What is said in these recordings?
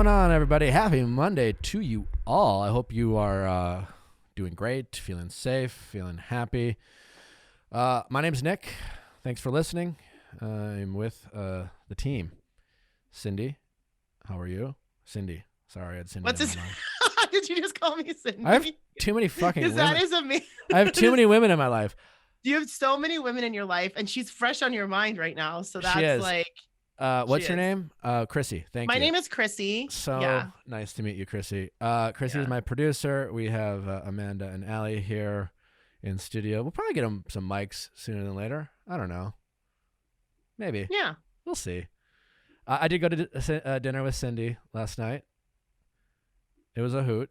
going on, everybody? Happy Monday to you all. I hope you are doing great, feeling safe, feeling happy. My name's Nick. Thanks for listening. I'm with the team. Cindy, how are you? Cindy. Sorry, I had Cindy. What's his? Did you just call me Cindy? I have too many fucking women. That is amazing. I have too many women in my life. You have so many women in your life, and she's fresh on your mind right now. So that's like. What's your name? Chrissy. Thank you. My name is Chrissy. So nice to meet you, Chrissy. Chrissy is my producer. We have Amanda and Allie here in studio. We'll probably get them some mics sooner than later. I don't know. Maybe. Yeah. We'll see. I did go to dinner with Cindy last night. It was a hoot.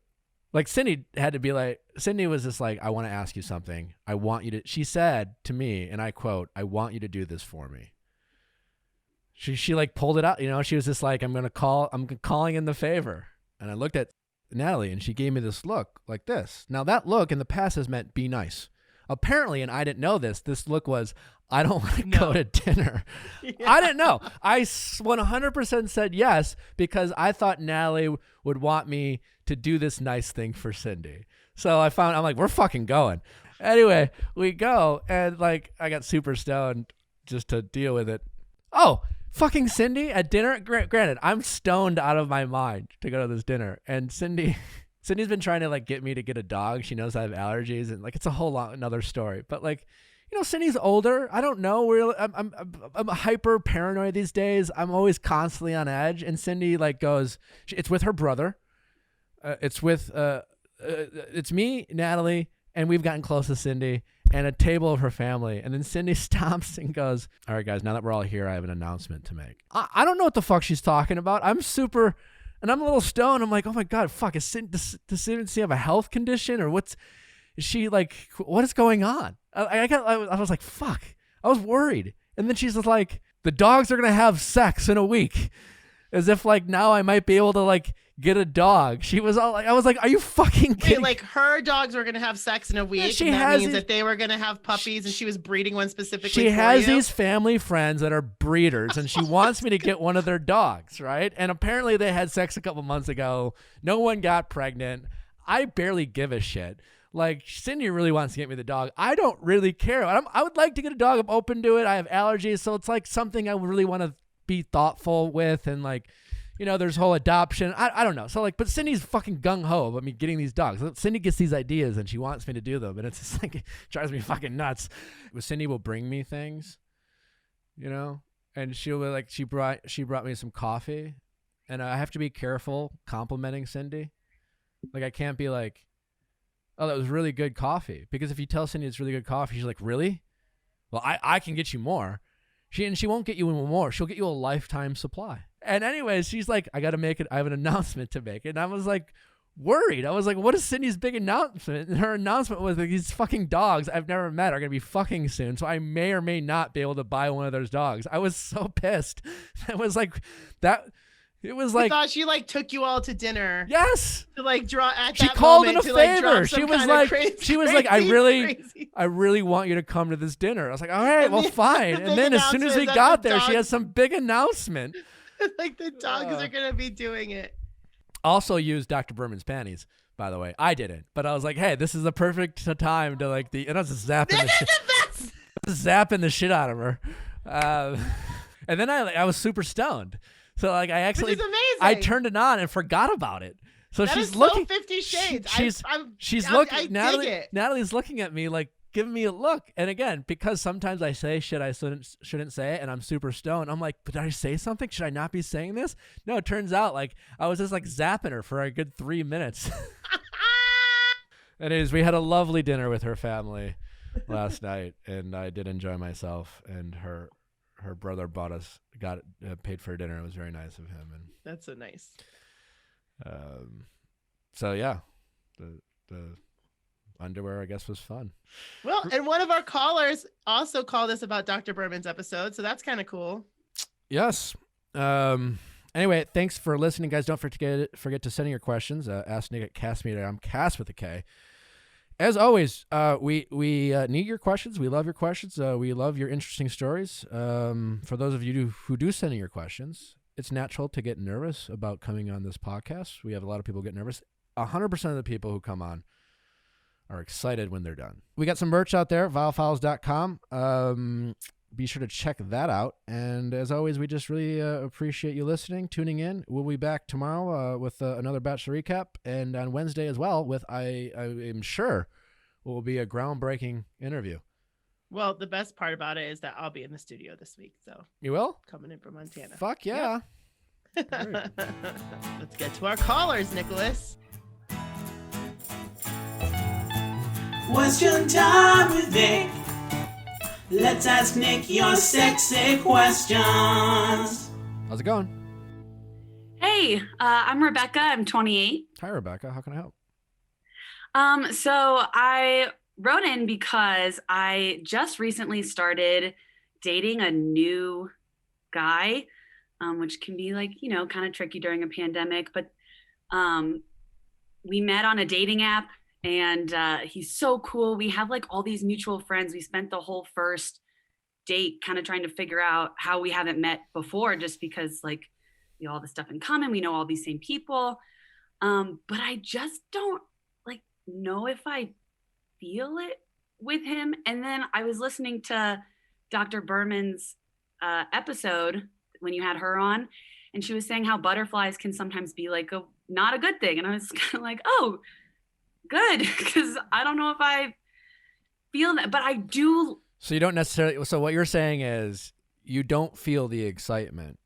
Like Cindy was just like, I want to ask you something. I want you to, she said to me, and I quote, I want you to do this for me. She like pulled it out, you know, she was just like, I'm calling in the favor. And I looked at Natalie and she gave me this look like this. Now that look in the past has meant be nice. Apparently, and I didn't know this look was, I don't want to go to dinner. Yeah. I didn't know. I 100% said yes because I thought Natalie would want me to do this nice thing for Cindy. So I'm like, we're fucking going. Anyway, we go and like, I got super stoned just to deal with it. Oh, fucking Cindy at dinner. Granted, I'm stoned out of my mind to go to this dinner. And Cindy's been trying to like get me to get a dog. She knows I have allergies and like, it's a whole lot another story, but like, you know, Cindy's older. I don't know. I'm hyper paranoid these days. I'm always constantly on edge. And Cindy like goes, it's with her brother. It's me, Natalie, and we've gotten close to Cindy and a table of her family. And then Cindy stops and goes, all right, guys, now that we're all here, I have an announcement to make. I don't know what the fuck she's talking about. I'm a little stoned. I'm like, oh my God, fuck, does Cindy have a health condition or is she like, what is going on? I was like, fuck, I was worried. And then she's like, the dogs are going to have sex in a week. As if like now I might be able to like get a dog. She was all like, I was like, are you fucking kidding? Wait, like her dogs were going to have sex in a week. Yeah, that means that they were going to have puppies and she was breeding one specifically. She has these family friends that are breeders and she wants me to get one of their dogs. Right. And apparently they had sex a couple months ago. No one got pregnant. I barely give a shit. Like Cindy really wants to get me the dog. I don't really care. I would like to get a dog. I'm open to it. I have allergies. So it's like something I really want to be thoughtful with. And like, you know, there's whole adoption. I don't know. So like, but Cindy's fucking gung-ho about me getting these dogs. Cindy gets these ideas and she wants me to do them. And it's just like, it drives me fucking nuts. Cindy will bring me things, you know, and she'll be like, she brought me some coffee and I have to be careful complimenting Cindy. Like I can't be like, oh, that was really good coffee. Because if you tell Cindy it's really good coffee, she's like, really? Well, I can get you more. She won't get you more. She'll get you a lifetime supply. And anyways, she's like, I got to make it. I have an announcement to make. And I was like worried. I was like, what is Cindy's big announcement? And her announcement was like, these fucking dogs I've never met are going to be fucking soon. So I may or may not be able to buy one of those dogs. I was so pissed. It was like that. It was like, I thought she like took you all to dinner. Yes. To like draw at she that called moment in a to, favor. Like, she was like, I really want you to come to this dinner. I was like, all right, well, fine. And then as soon as we got there, she has some big announcement. Like the dogs are going to be doing it. Also used Dr. Berman's panties, by the way. I didn't, but I was like, hey, this is the perfect time to like and I was just zapping the shit out of her. And then I was super stoned. So like which is amazing. I turned it on and forgot about it. So that she's looking. 50 Shades. She's looking. Natalie's looking at me like giving me a look. And again, because sometimes I say shit I shouldn't say, and I'm super stoned. I'm like, but did I say something? Should I not be saying this? No, it turns out like I was just like zapping her for a good 3 minutes. Anyways, we had a lovely dinner with her family last night, and I did enjoy myself. And her brother paid for dinner. It was very nice of him. And that's so nice. So yeah, the underwear, I guess, was fun. Well, and one of our callers also called us about Dr. Berman's episode. So that's kind of cool. Yes. Anyway, thanks for listening, guys. Don't forget to send in your questions. Ask Nick at castmedia. Cast with a K. As always, we need your questions. We love your questions. We love your interesting stories. For those of you who do send in your questions, it's natural to get nervous about coming on this podcast. We have a lot of people get nervous. 100% of the people who come on are excited when they're done. We got some merch out there, viallfiles.com. Be sure to check that out. And as always, we just really appreciate you listening, tuning in. We'll be back tomorrow with another Bachelor recap, and on Wednesday as well with, I am sure, will be a groundbreaking interview. Well, the best part about it is that I'll be in the studio this week. So you will? Coming in from Montana. Fuck yeah. Yep. Let's get to our callers, Nicholas. Question time with Nick. Let's ask Nick your sexy questions. How's it going? Hey, I'm Rebecca. I'm 28. Hi, Rebecca. How can I help? So I wrote in because I just recently started dating a new guy, which can be like, kind of tricky during a pandemic. But we met on a dating app, and he's so cool. We have like all these mutual friends. We spent the whole first date kind of trying to figure out how we haven't met before, just because like we all have this stuff in common. We know all these same people. But I just don't like know if I feel it with him. And then I was listening to Dr. Berman's episode when you had her on, and she was saying how butterflies can sometimes be like not a good thing. And I was kind of like, oh, good, because I don't know if I feel that, but I do. So you don't necessarily. So what you're saying is you don't feel the excitement.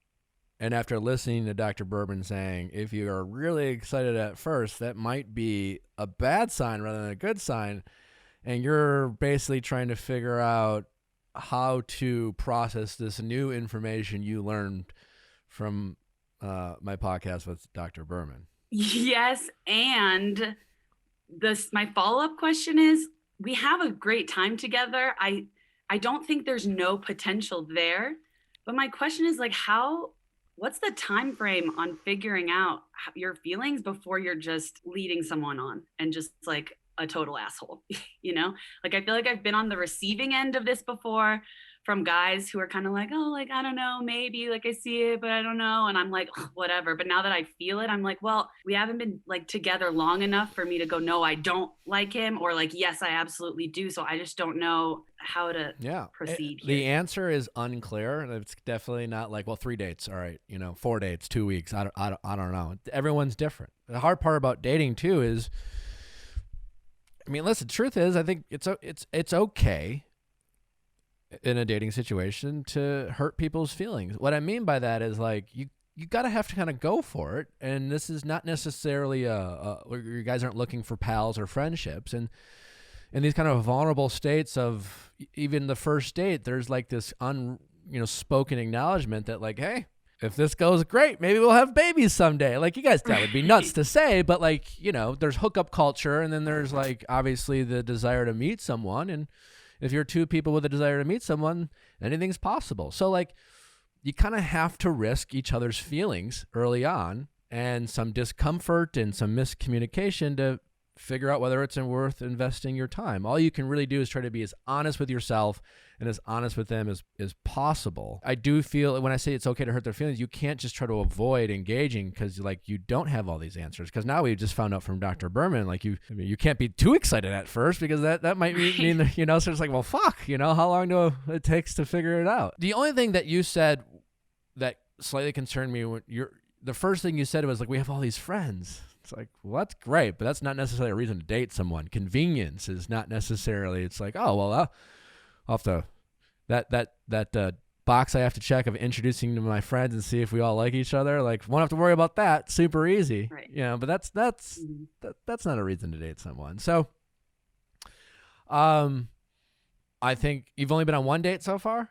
And after listening to Dr. Berman saying, if you are really excited at first, that might be a bad sign rather than a good sign. And you're basically trying to figure out how to process this new information you learned from my podcast with Dr. Berman. Yes. And my follow-up question is, we have a great time together. I don't think there's no potential there. But my question is like, what's the time frame on figuring out your feelings before you're just leading someone on and just like a total asshole, Like, I feel like I've been on the receiving end of this before from guys who are kind of like, oh, like, I don't know, maybe like I see it, but I don't know. And I'm like, whatever. But now that I feel it, I'm like, well, we haven't been like together long enough for me to go, no, I don't like him, or like, yes, I absolutely do. So I just don't know how to proceed here. The answer is unclear. It's definitely not like, well, 3 dates. All right. 4 dates, 2 weeks. I don't know. Everyone's different. The hard part about dating too is, listen, truth is, I think it's okay in a dating situation to hurt people's feelings. What I mean by that is like you gotta have to kind of go for it, and this is not necessarily you guys aren't looking for pals or friendships, and in these kind of vulnerable states of even the first date, there's like this spoken acknowledgement that like, hey, if this goes great, maybe we'll have babies someday. Like, you guys, that would be nuts to say, but like, there's hookup culture, and then there's like obviously the desire to meet someone, and if you're two people with a desire to meet someone, anything's possible. So like, you kind of have to risk each other's feelings early on and some discomfort and some miscommunication to figure out whether it's worth investing your time. All you can really do is try to be as honest with yourself and as honest with them as possible. I do feel when I say it's okay to hurt their feelings, you can't just try to avoid engaging because like you don't have all these answers. Because now we just found out from Dr. Berman, like you can't be too excited at first because that might mean that, so it's like, well, fuck, how long do it takes to figure it out? The only thing that you said that slightly concerned me the first thing you said was like, we have all these friends. It's like, well, that's great, but that's not necessarily a reason to date someone. Convenience is not necessarily. It's like, oh, well, I'll have to that box I have to check of introducing to my friends and see if we all like each other. Like, won't have to worry about that. Super easy, right? But that's not a reason to date someone. So, I think you've only been on one date so far.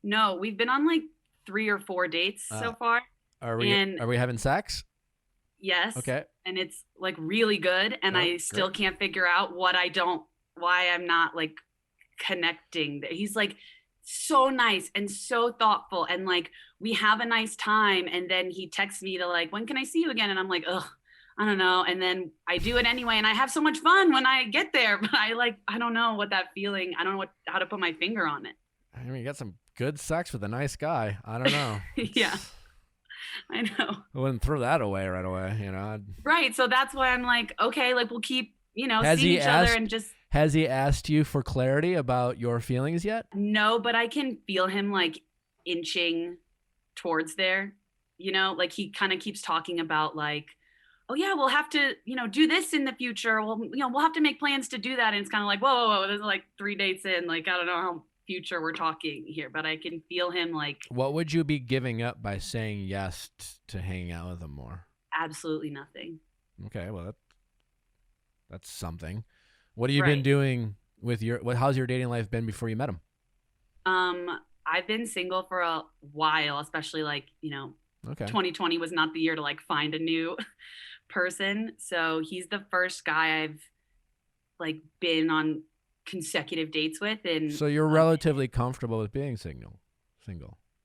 No, we've been on like 3 or 4 dates so far. Are we having sex? Yes. Okay. And it's like really good. And I still can't figure out why I'm not like connecting. He's like so nice and so thoughtful. And like, we have a nice time. And then he texts me to like, when can I see you again? And I'm like, ugh, I don't know. And then I do it anyway. And I have so much fun when I get there, but I don't know what that feeling, I don't know how to put my finger on it. You got some good sex with a nice guy. I don't know. Yeah. I know. I wouldn't throw that away right away, Right. So that's why I'm like, okay, like we'll keep, Has seeing he each other asked- and just. Has he asked you for clarity about your feelings yet? No, but I can feel him like inching towards there, like he kind of keeps talking about like, oh yeah, we'll have to, do this in the future. Well, we'll have to make plans to do that. And it's kind of like, whoa, there's like 3 dates in, like, I don't know how future we're talking here, but I can feel him like. What would you be giving up by saying yes to hanging out with him more? Absolutely nothing. Okay, well, that's something. What have you been doing with how's your dating life been before you met him? I've been single for a while, especially like, Okay. 2020 was not the year to like find a new person. So he's the first guy I've like been on consecutive dates with. And so you're relatively comfortable with being single.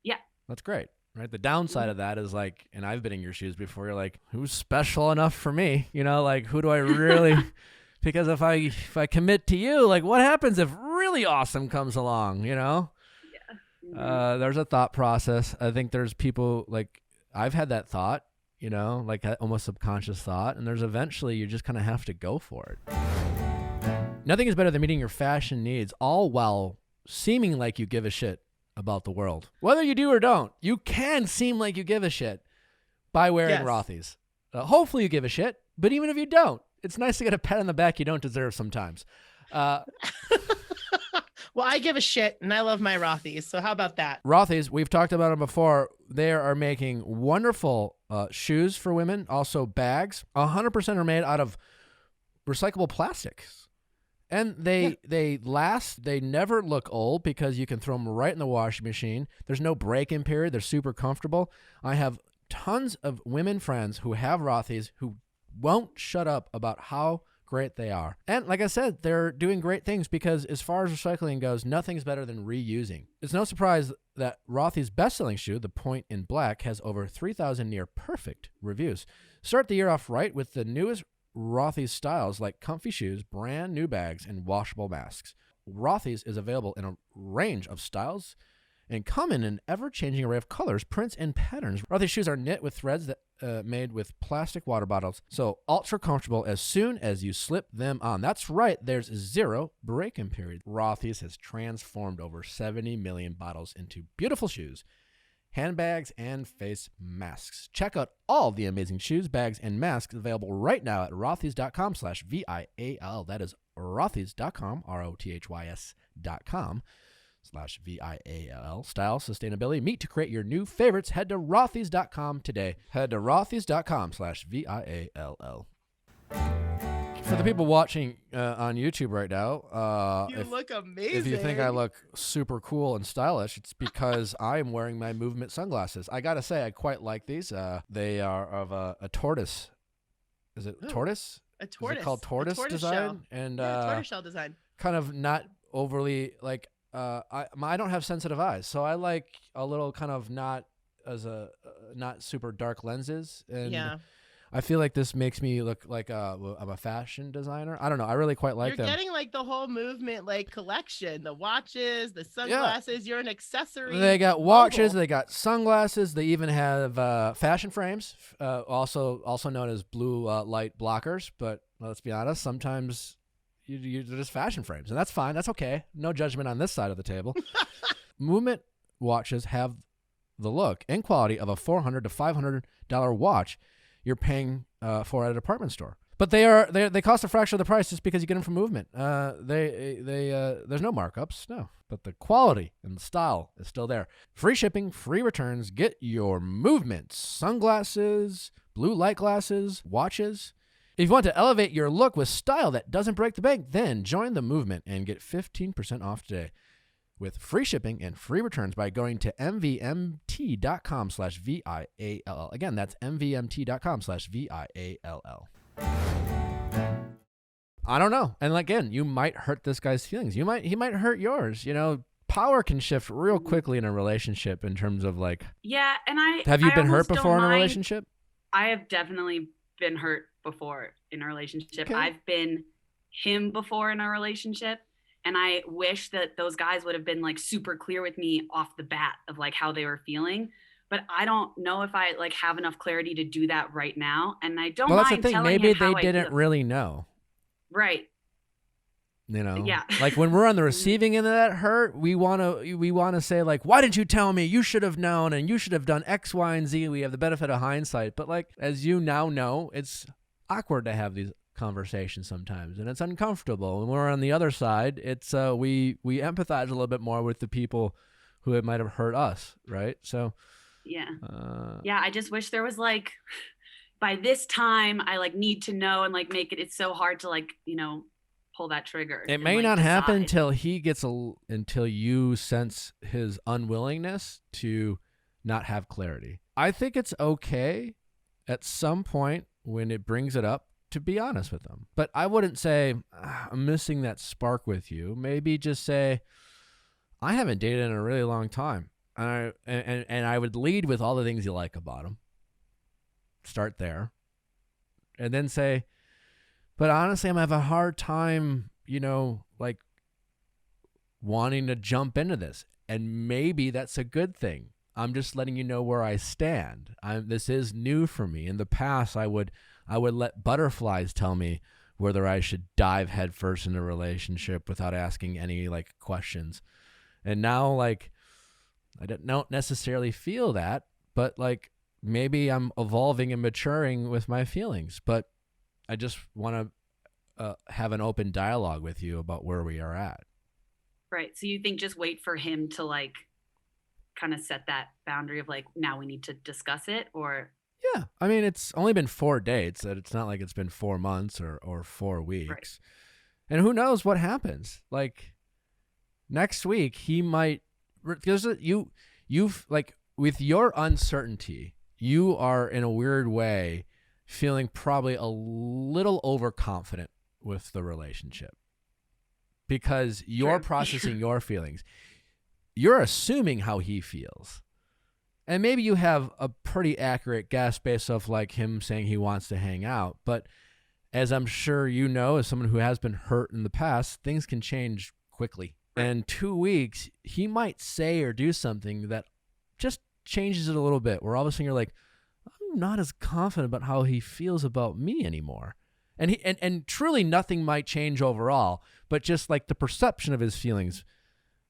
Yeah. That's great. Right. The downside of that is like, and I've been in your shoes before, you're like, who's special enough for me? Like, who do I really, because if I commit to you, like what happens if really awesome comes along, Yeah. There's a thought process. I think there's people like, I've had that thought, like almost subconscious thought, and there's eventually you just kind of have to go for it. Nothing is better than meeting your fashion needs, all while seeming like you give a shit about the world. Whether you do or don't, you can seem like you give a shit by wearing Rothy's. Hopefully you give a shit, but even if you don't, it's nice to get a pat on the back you don't deserve sometimes. Well, I give a shit, and I love my Rothy's, so how about that? Rothy's, we've talked about them before. They are making wonderful shoes for women, also bags. 100% are made out of recyclable plastics. And they last. They never look old because you can throw them right in the washing machine. There's no break-in period. They're super comfortable. I have tons of women friends who have Rothy's who won't shut up about how great they are. And like I said, they're doing great things because as far as recycling goes, nothing's better than reusing. It's no surprise that Rothy's best-selling shoe, the Point in Black, has over 3,000 near-perfect reviews. Start the year off right with the newest Rothy's styles like comfy shoes, brand new bags, and washable masks. Rothy's is available in a range of styles and come in an ever-changing array of colors, prints, and patterns. Rothy's shoes are knit with threads that made with plastic water bottles, so ultra comfortable as soon as you slip them on. That's right, there's zero break-in period. Rothy's has transformed over 70 million bottles into beautiful shoes, handbags, and face masks. Check out all the amazing shoes, bags, and masks available right now at rothys.com/VIAL. That is rothys.com, rothys.com/VIAL. Style, sustainability, meet to create your new favorites. Head to rothys.com today. Head to rothys.com/VIALL. For the people watching on YouTube right now, You look amazing. if you think I look super cool and stylish, it's because I am wearing my movement sunglasses. I gotta say, I quite like these. They are of a tortoise. Is it tortoise? A tortoise. Is it called tortoise design? Shell. And tortoiseshell design. kind of not overly like. I don't have sensitive eyes, so I like a little kind of not super dark lenses. And Yeah. I feel like this makes me look like I'm a fashion designer. I don't know. I really quite like them. You're getting like the whole movement like collection, the watches, the sunglasses. You're an accessory. They got watches, mogul. they got sunglasses, they even have fashion frames, also known as blue light blockers. But let's be honest, sometimes they're just fashion frames, and that's fine. That's okay. No judgment on this side of the table. Movement watches have the look and quality of a $400 to $500 watch you're paying for at a department store. But they cost a fraction of the price just because you get them from Movement. There's no markups, no. But the quality and the style is still there. Free shipping, free returns. Get your Movement sunglasses, blue light glasses, watches. If you want to elevate your look with style that doesn't break the bank, then join the Movement and get 15% off today with free shipping and free returns by going to mvmt.com/VIALL. Again, that's mvmt.com/VIALL. I don't know. And again, you might hurt this guy's feelings. He might hurt yours. Power can shift real quickly in a relationship in terms of like. Yeah, and have you been hurt almost before don't in a mind- relationship? I have definitely been hurt before in a relationship. Okay. I've been him before in a relationship. And I wish that those guys would have been like super clear with me off the bat of like how they were feeling. but I don't know if I like have enough clarity to do that right now. And I don't Well, that's mind the thing. telling Maybe him how they I didn't feel. really know. Right. You know, Yeah. like when we're on the receiving end of that hurt, we want to say like, why didn't you tell me? You should have known, and you should have done X, Y, and Z. We have the benefit of hindsight. But like, as you now know, it's awkward to have these conversations sometimes, and it's uncomfortable. When we're on the other side, it's we empathize a little bit more with the people who it might have hurt us, right? So yeah, I just wish there was like, by this time I like need to know, and like make it. It's so hard to like, you know, pull that trigger. It may not happen until until you sense his unwillingness to not have clarity. I think it's okay at some point when it brings it up to be honest with them. But I wouldn't say, I'm missing that spark with you. Maybe just say, I haven't dated in a really long time. And I would lead with all the things you like about him. Start there. And then say, but honestly, I'm having a hard time, you know, like wanting to jump into this. And maybe that's a good thing. I'm just letting you know where I stand. This is new for me. In the past, I would let butterflies tell me whether I should dive headfirst in a relationship without asking any like questions. And now, like, I don't necessarily feel that, but like maybe I'm evolving and maturing with my feelings. But I just want to have an open dialogue with you about where we are at. Right. So you think just wait for him to like kind of set that boundary of like, now we need to discuss it, or? Yeah. I mean, it's only been 4 dates. It's not like it's been 4 months or 4 weeks. Right. And who knows what happens? Like next week, he might, because you've like with your uncertainty, you are in a weird way feeling probably a little overconfident with the relationship because you're processing your feelings. You're assuming how he feels. And maybe you have a pretty accurate guess based off like him saying he wants to hang out. But as I'm sure you know, as someone who has been hurt in the past, things can change quickly. And 2 weeks, he might say or do something that just changes it a little bit, where all of a sudden you're like, I'm not as confident about how he feels about me anymore. And truly nothing might change overall, but just like the perception of his feelings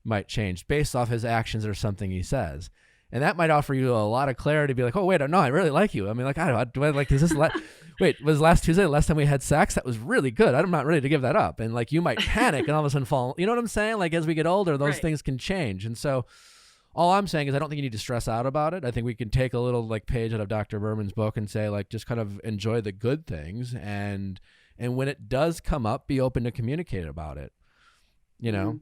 might change based off his actions or something he says. And that might offer you a lot of clarity to be like, oh, wait, no, I really like you. I mean, like, I don't know, is this, wait, was last Tuesday the last time we had sex? That was really good. I'm not ready to give that up. And like, you might panic and all of a sudden fall, you know what I'm saying? Like as we get older, those things can change. And so all I'm saying is I don't think you need to stress out about it. I think we can take a little like page out of Dr. Berman's book and say like, just kind of enjoy the good things. And when it does come up, be open to communicate about it, you know? Mm-hmm.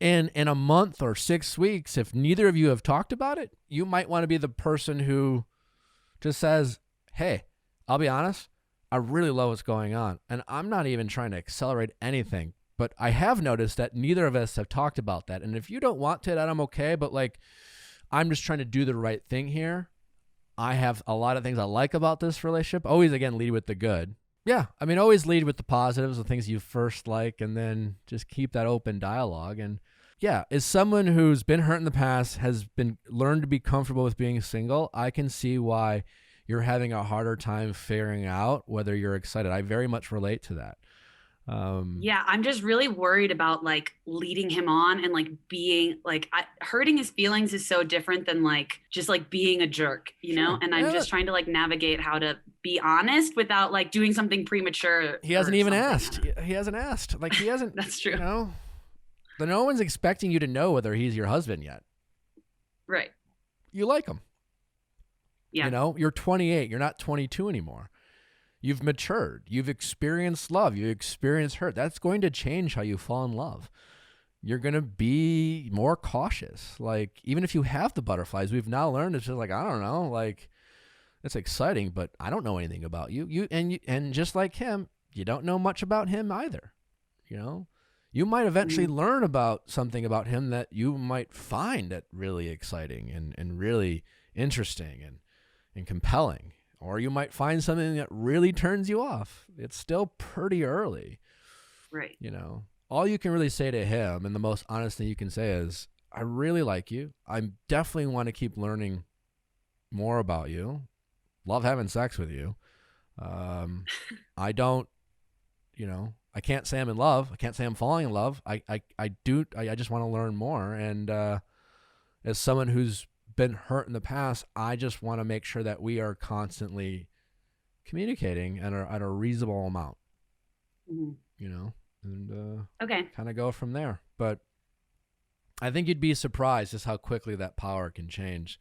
In a month or 6 weeks, if neither of you have talked about it, you might want to be the person who just says, hey, I'll be honest, I really love what's going on. And I'm not even trying to accelerate anything, but I have noticed that neither of us have talked about that. And if you don't want to, that I'm okay. But like, I'm just trying to do the right thing here. I have a lot of things I like about this relationship. Always, again, lead with the good. Yeah, I mean, always lead with the positives, the things you first like, and then just keep that open dialogue. And yeah, as someone who's been hurt in the past, has been learned to be comfortable with being single, I can see why you're having a harder time figuring out whether you're excited. I very much relate to that. Yeah, I'm just really worried about like leading him on and like being like hurting his feelings is so different than like just like being a jerk, you know? And I'm just trying to like navigate how to be honest without like doing something premature. He hasn't even asked. He hasn't asked. Like he hasn't. That's true. You know, no one's expecting you to know whether he's your husband yet. Right. You like him. Yeah. You know, you're 28. You're not 22 anymore. You've matured. You've experienced love. You've experienced hurt. That's going to change how you fall in love. You're going to be more cautious. Like, even if you have the butterflies, we've now learned it's just like, I don't know, like, it's exciting, but I don't know anything about you. And just like him, you don't know much about him either. You know, you might eventually learn about something about him that you might find that really exciting and really interesting and compelling. Or you might find something that really turns you off. It's still pretty early. Right. You know, all you can really say to him, and the most honest thing you can say is, I really like you. I definitely want to keep learning more about you. Love having sex with you. I don't, I can't say I'm in love. I can't say I'm falling in love. I just want to learn more. And as someone who's been hurt in the past, I just want to make sure that we are constantly communicating at a reasonable amount, and okay, kind of go from there. But I think you'd be surprised just how quickly that power can change.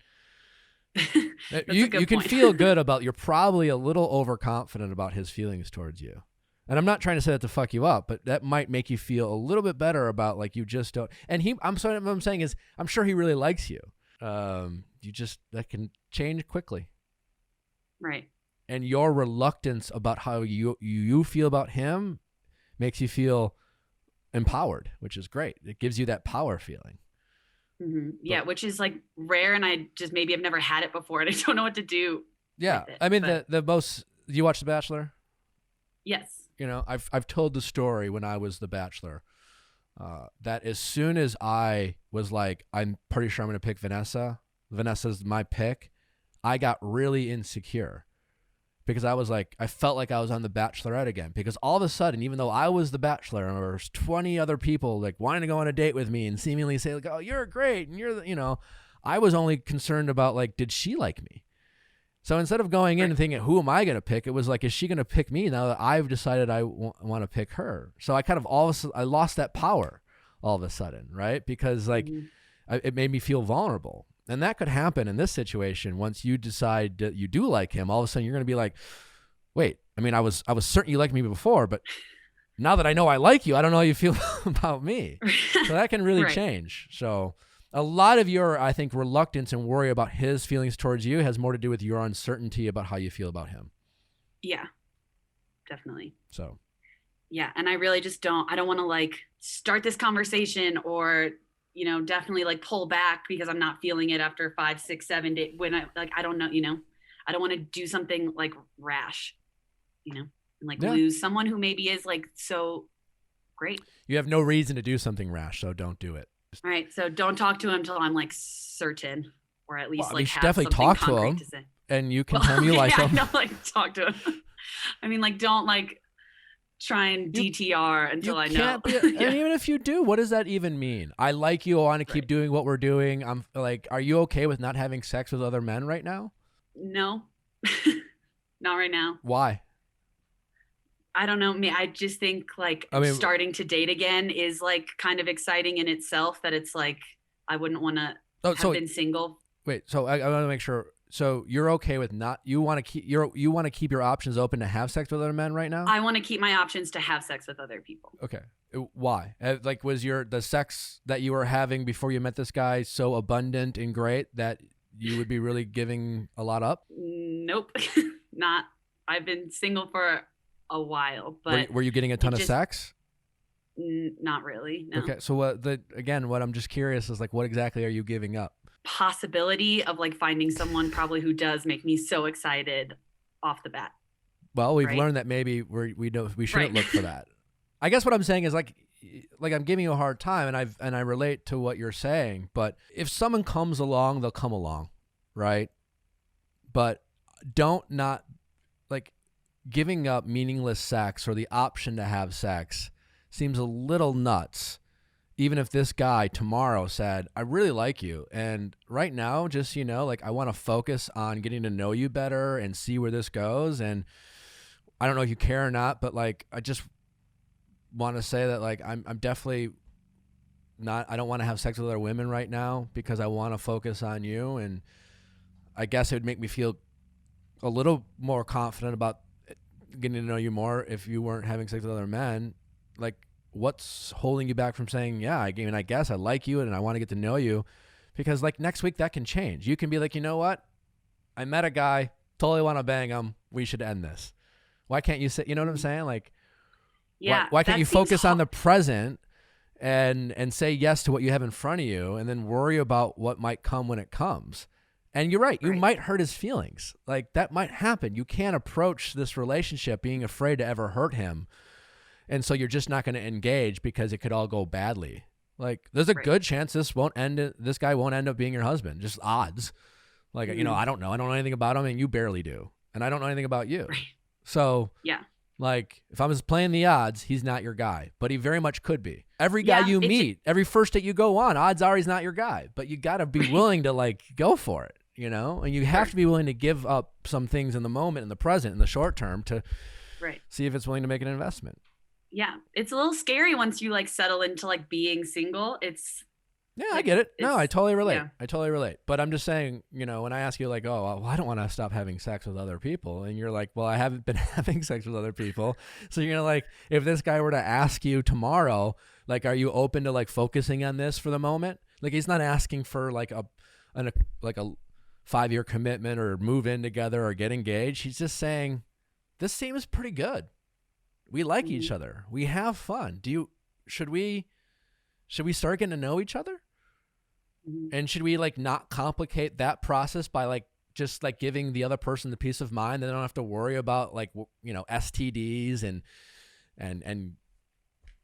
You can feel good about, you're probably a little overconfident about his feelings towards you. And I'm not trying to say that to fuck you up, but that might make you feel a little bit better about, like, you just don't. And what I'm saying is, I'm sure he really likes you. That can change quickly. Right. And your reluctance about how you feel about him makes you feel empowered, which is great. It gives you that power feeling. Mm-hmm. Yeah, which is like rare, and I just maybe I've never had it before, and I don't know what to do. Yeah, with it, I mean, the most. You watch The Bachelor? Yes. I've told the story when I was The Bachelor, that as soon as I was like, I'm pretty sure I'm going to pick Vanessa. Vanessa's my pick. I got really insecure because I was like, I felt like I was on The Bachelorette again, because all of a sudden, even though I was The Bachelor and there was 20 other people like wanting to go on a date with me and seemingly say like, oh, you're great. And you're I was only concerned about like, did she like me? So instead of going in and thinking, who am I going to pick? It was like, is she going to pick me now that I've decided I want to pick her? So I kind of I lost that power all of a sudden, right? Because like it made me feel vulnerable. And that could happen in this situation. Once you decide that you do like him, all of a sudden you're going to be like, wait, I mean, I was certain you liked me before, but now that I know I like you, I don't know how you feel about me. So that can really change. So a lot of your, I think, reluctance and worry about his feelings towards you has more to do with your uncertainty about how you feel about him. Yeah, definitely. So. Yeah. And I really just I don't want to like start this conversation or, definitely like pull back because I'm not feeling it after 5, 6, 7 days when I don't know, I don't want to do something like rash, and like lose someone who maybe is like so great. You have no reason to do something rash, so don't do it. All right, so don't talk to him until I'm like certain, or at least you have definitely something talk to him, to say. And you can tell him you like him. Don't like talk to him. I mean, like, don't like try and DTR until I know. And even if you do, what does that even mean? I like you. I want to keep doing what we're doing. I'm like, are you okay with not having sex with other men right now? No, not right now. Why? I don't know. I just think like starting to date again is like kind of exciting in itself, that it's like, I wouldn't want to have been single. Wait, so I want to make sure. So you're okay with you want to keep your options open to have sex with other men right now? I want to keep my options to have sex with other people. Okay. Why? Like, was the sex that you were having before you met this guy so abundant and great that you would be really giving a lot up? Nope. Not. I've been single for a while, but were you getting a ton of sex? Not really. No. Okay. So what I'm just curious is like, what exactly are you giving up? Possibility of like finding someone probably who does make me so excited off the bat. Well, we've learned that maybe we shouldn't look for that. I guess what I'm saying is like I'm giving you a hard time, and I relate to what you're saying. But if someone comes along, they'll come along, right? But not giving up meaningless sex or the option to have sex seems a little nuts. Even if this guy tomorrow said, I really like you, and right now, just, I want to focus on getting to know you better and see where this goes. And I don't know if you care or not, but like, I just want to say that like, I'm definitely not, I don't want to have sex with other women right now because I want to focus on you. And I guess it would make me feel a little more confident about getting to know you more if you weren't having sex with other men. Like, what's holding you back from saying, yeah, I guess I like you and I want to get to know you? Because like next week that can change. You can be like, you know what? I met a guy, totally want to bang him. We should end this. Why can't you say, you know what I'm saying? Like, yeah, why can't you focus on the present and say yes to what you have in front of you and then worry about what might come when it comes? And you're right. You might hurt his feelings. Like that might happen. You can't approach this relationship being afraid to ever hurt him. And so you're just not going to engage because it could all go badly. Like there's a good chance this guy won't end up being your husband. Just odds. Like, you know, I don't know anything about him, and you barely do. And I don't know anything about you. Right. So, Yeah. like, if I was playing the odds, he's not your guy, but he very much could be. Every guy you meet, every first date you go on, odds are he's not your guy, but you got to be willing to, like, go for it, you know? And you have to be willing to give up some things in the moment, in the present, in the short term to see if it's willing to make an investment. Yeah. It's a little scary once you, like, settle into, like, being single. Yeah, I get it. No, I totally relate. Yeah. I totally relate. But I'm just saying, you know, when I ask you like, oh, well, I don't want to stop having sex with other people. And you're like, well, I haven't been having sex with other people. So you're like, if this guy were to ask you tomorrow, like, are you open to like focusing on this for the moment? Like, he's not asking for like a 5-year commitment or move in together or get engaged. He's just saying, this seems pretty good. We like each other. We have fun. Should we start getting to know each other? And should we like not complicate that process by like just like giving the other person the peace of mind that they don't have to worry about like, you know, STDs and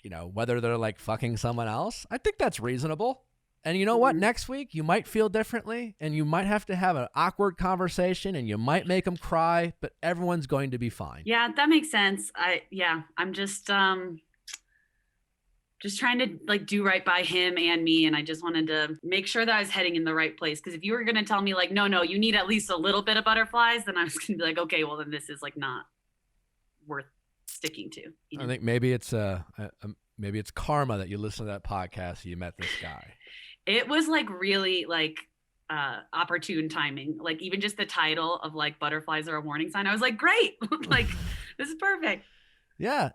you know, whether they're like fucking someone else? I think that's reasonable. And you know what? Next week you might feel differently and you might have to have an awkward conversation and you might make them cry, but everyone's going to be fine. Yeah, that makes sense. I'm just trying to like do right by him and me. And I just wanted to make sure that I was heading in the right place. Cause if you were going to tell me like, no, you need at least a little bit of butterflies, then I was going to be like, okay, well then this is like not worth sticking to. You know? I think maybe it's karma that you listen to that podcast. You met this guy. It was like really like opportune timing. Like even just the title of like butterflies are a warning sign. I was like, great. Like this is perfect. Yeah.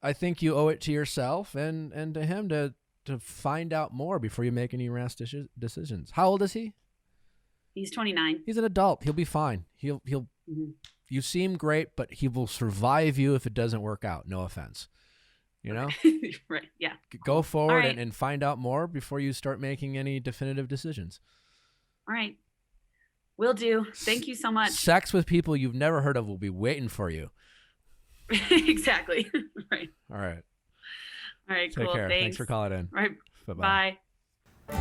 I think you owe it to yourself and to him to find out more before you make any rash decisions. How old is he? He's 29. He's an adult. He'll be fine. He'll You seem great, but he will survive you if it doesn't work out. No offense. You know? Right. Yeah. Go forward and find out more before you start making any definitive decisions. All right. Will do. Thank you so much. Sex with people you've never heard of will be waiting for you. Exactly. Right. All right. Take cool. Care. Thanks for calling in. All right. Bye-bye. Bye.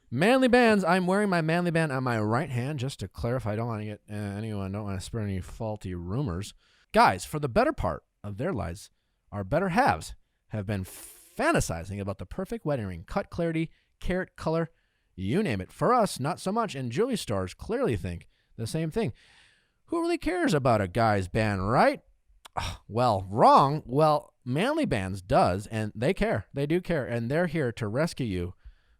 Manly bands. I'm wearing my manly band on my right hand just to clarify. I don't want to get don't want to spread any faulty rumors. Guys, for the better part of their lives, our better halves have been fantasizing about the perfect wedding ring, cut, clarity, carat, color, you name it. For us, not so much, and jewelry stores clearly think the same thing. Who really cares about a guy's band, right? Well, wrong. Well, Manly Bands does, and they care. They do care, and they're here to rescue you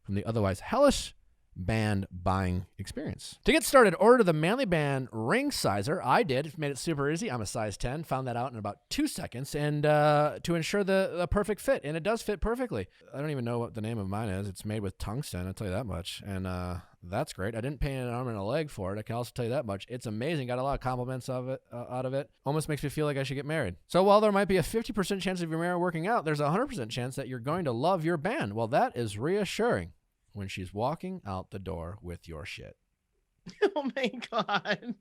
from the otherwise hellish band buying experience. To get started, order the Manly Band ring sizer. I did. It made it super easy. I'm a size 10. Found that out in about 2 seconds, and to ensure the perfect fit, and it does fit perfectly. I don't even know what the name of mine is. It's made with tungsten, I'll tell you that much, and that's great. I didn't paint an arm and a leg for it. I can also tell you that much. It's amazing. Got a lot of compliments out of it. Almost makes me feel like I should get married. So while there might be a 50% chance of your marriage working out, there's a 100% chance that you're going to love your band. Well, that is reassuring when she's walking out the door with your shit. Oh my God.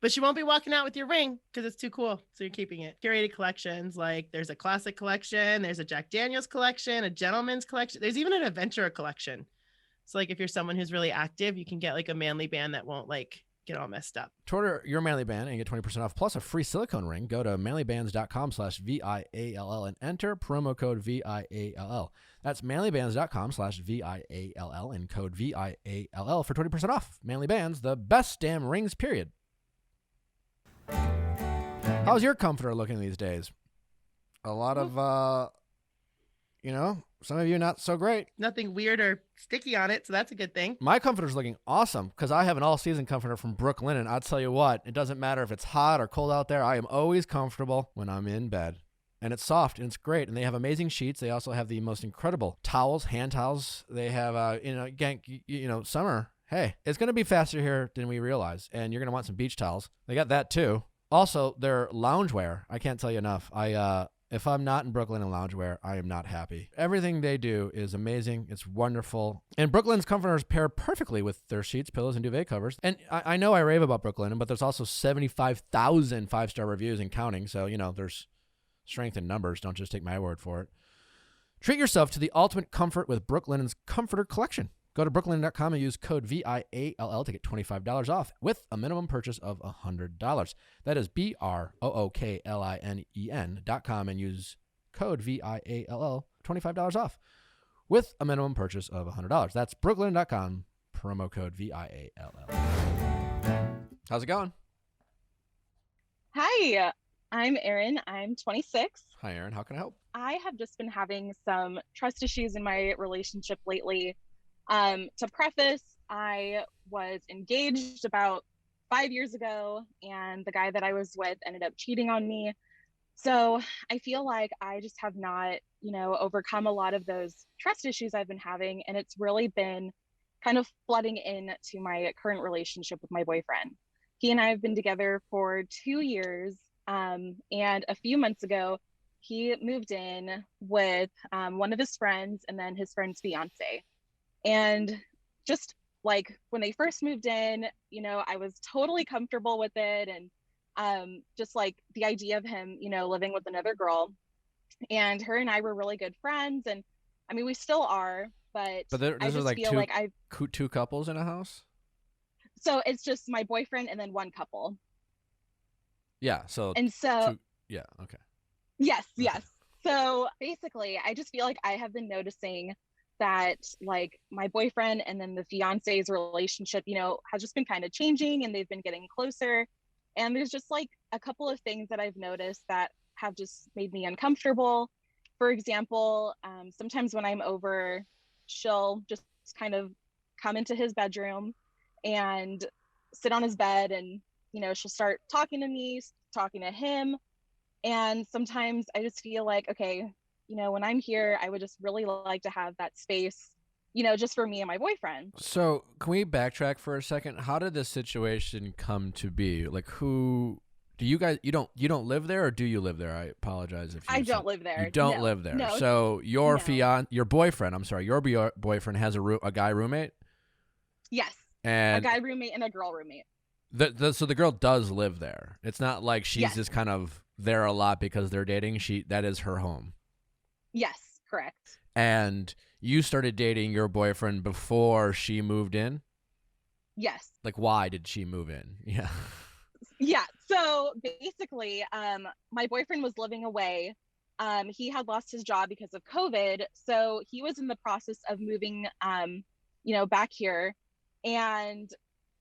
But she won't be walking out with your ring because it's too cool. So you're keeping it. Curated collections, like there's a classic collection, there's a Jack Daniels collection, a gentleman's collection. There's even an adventurer collection. So like if you're someone who's really active, you can get like a manly band that won't like get all messed up. To order your manly band and get 20% off plus a free silicone ring, go to manlybands.com/VIALL and enter promo code VIALL. That's manlybands.com/VIALL and code VIALL for 20% off. Manly Bands, the best damn rings, period. How's your comforter looking these days? A lot of, some of you not so great. Nothing weird or sticky on it, so that's a good thing. My comforter's looking awesome because I have an all-season comforter from Brooklyn, and I'll tell you what, it doesn't matter if it's hot or cold out there. I am always comfortable when I'm in bed. And it's soft, and it's great, and they have amazing sheets. They also have the most incredible towels, hand towels. They have, summer. Hey, it's going to be faster here than we realize, and you're going to want some beach towels. They got that, too. Also, their loungewear, I can't tell you enough. If I'm not in Brooklyn in loungewear, I am not happy. Everything they do is amazing. It's wonderful. And Brooklyn's comforters pair perfectly with their sheets, pillows, and duvet covers. And I know I rave about Brooklyn, but there's also 75,000 five-star reviews and counting. So, there's strength in numbers. Don't just take my word for it. Treat yourself to the ultimate comfort with Brooklinen's Comforter Collection. Go to brooklinen.com and use code VIALL to get $25 off with a minimum purchase of $100. That is BROOKLINEN.com and use code VIALL, $25 off with a minimum purchase of $100. That's brooklinen.com, promo code VIALL. How's it going? Hi, I'm Erin. I'm 26. Hi, Erin. How can I help? I have just been having some trust issues in my relationship lately. To preface, I was engaged about 5 years ago, and the guy that I was with ended up cheating on me. So I feel like I just have not, overcome a lot of those trust issues I've been having, and it's really been kind of flooding into my current relationship with my boyfriend. He and I have been together for 2 years, and a few months ago, he moved in with one of his friends and then his friend's fiance. And just like when they first moved in, I was totally comfortable with it. And just like the idea of him, living with another girl, and her and I were really good friends. And I mean, we still are, but I just feel like two couples in a house. So it's just my boyfriend and then one couple. Yeah. So yeah. Okay. Yes. So basically, I just feel like I have been noticing that like my boyfriend and then the fiance's relationship, has just been kind of changing, and they've been getting closer. And there's just like a couple of things that I've noticed that have just made me uncomfortable. For example, sometimes when I'm over, she'll just kind of come into his bedroom and sit on his bed, and, she'll start talking to me, talking to him. And sometimes I just feel like, okay, when I'm here, I would just really like to have that space, just for me and my boyfriend. So can we backtrack for a second? How did this situation come to be? Like, who do you guys, you don't live there, or do you live there? I apologize if you I don't live there. You don't live there. No. So your boyfriend has a guy roommate? Yes. And a guy roommate and a girl roommate. So the girl does live there. It's not like she's just kind of there a lot because they're dating. That is her home. Yes, correct. And you started dating your boyfriend before she moved in? Yes. Like, why did she move in? Yeah. Yeah. So basically, my boyfriend was living away. He had lost his job because of COVID. So he was in the process of moving, back here. And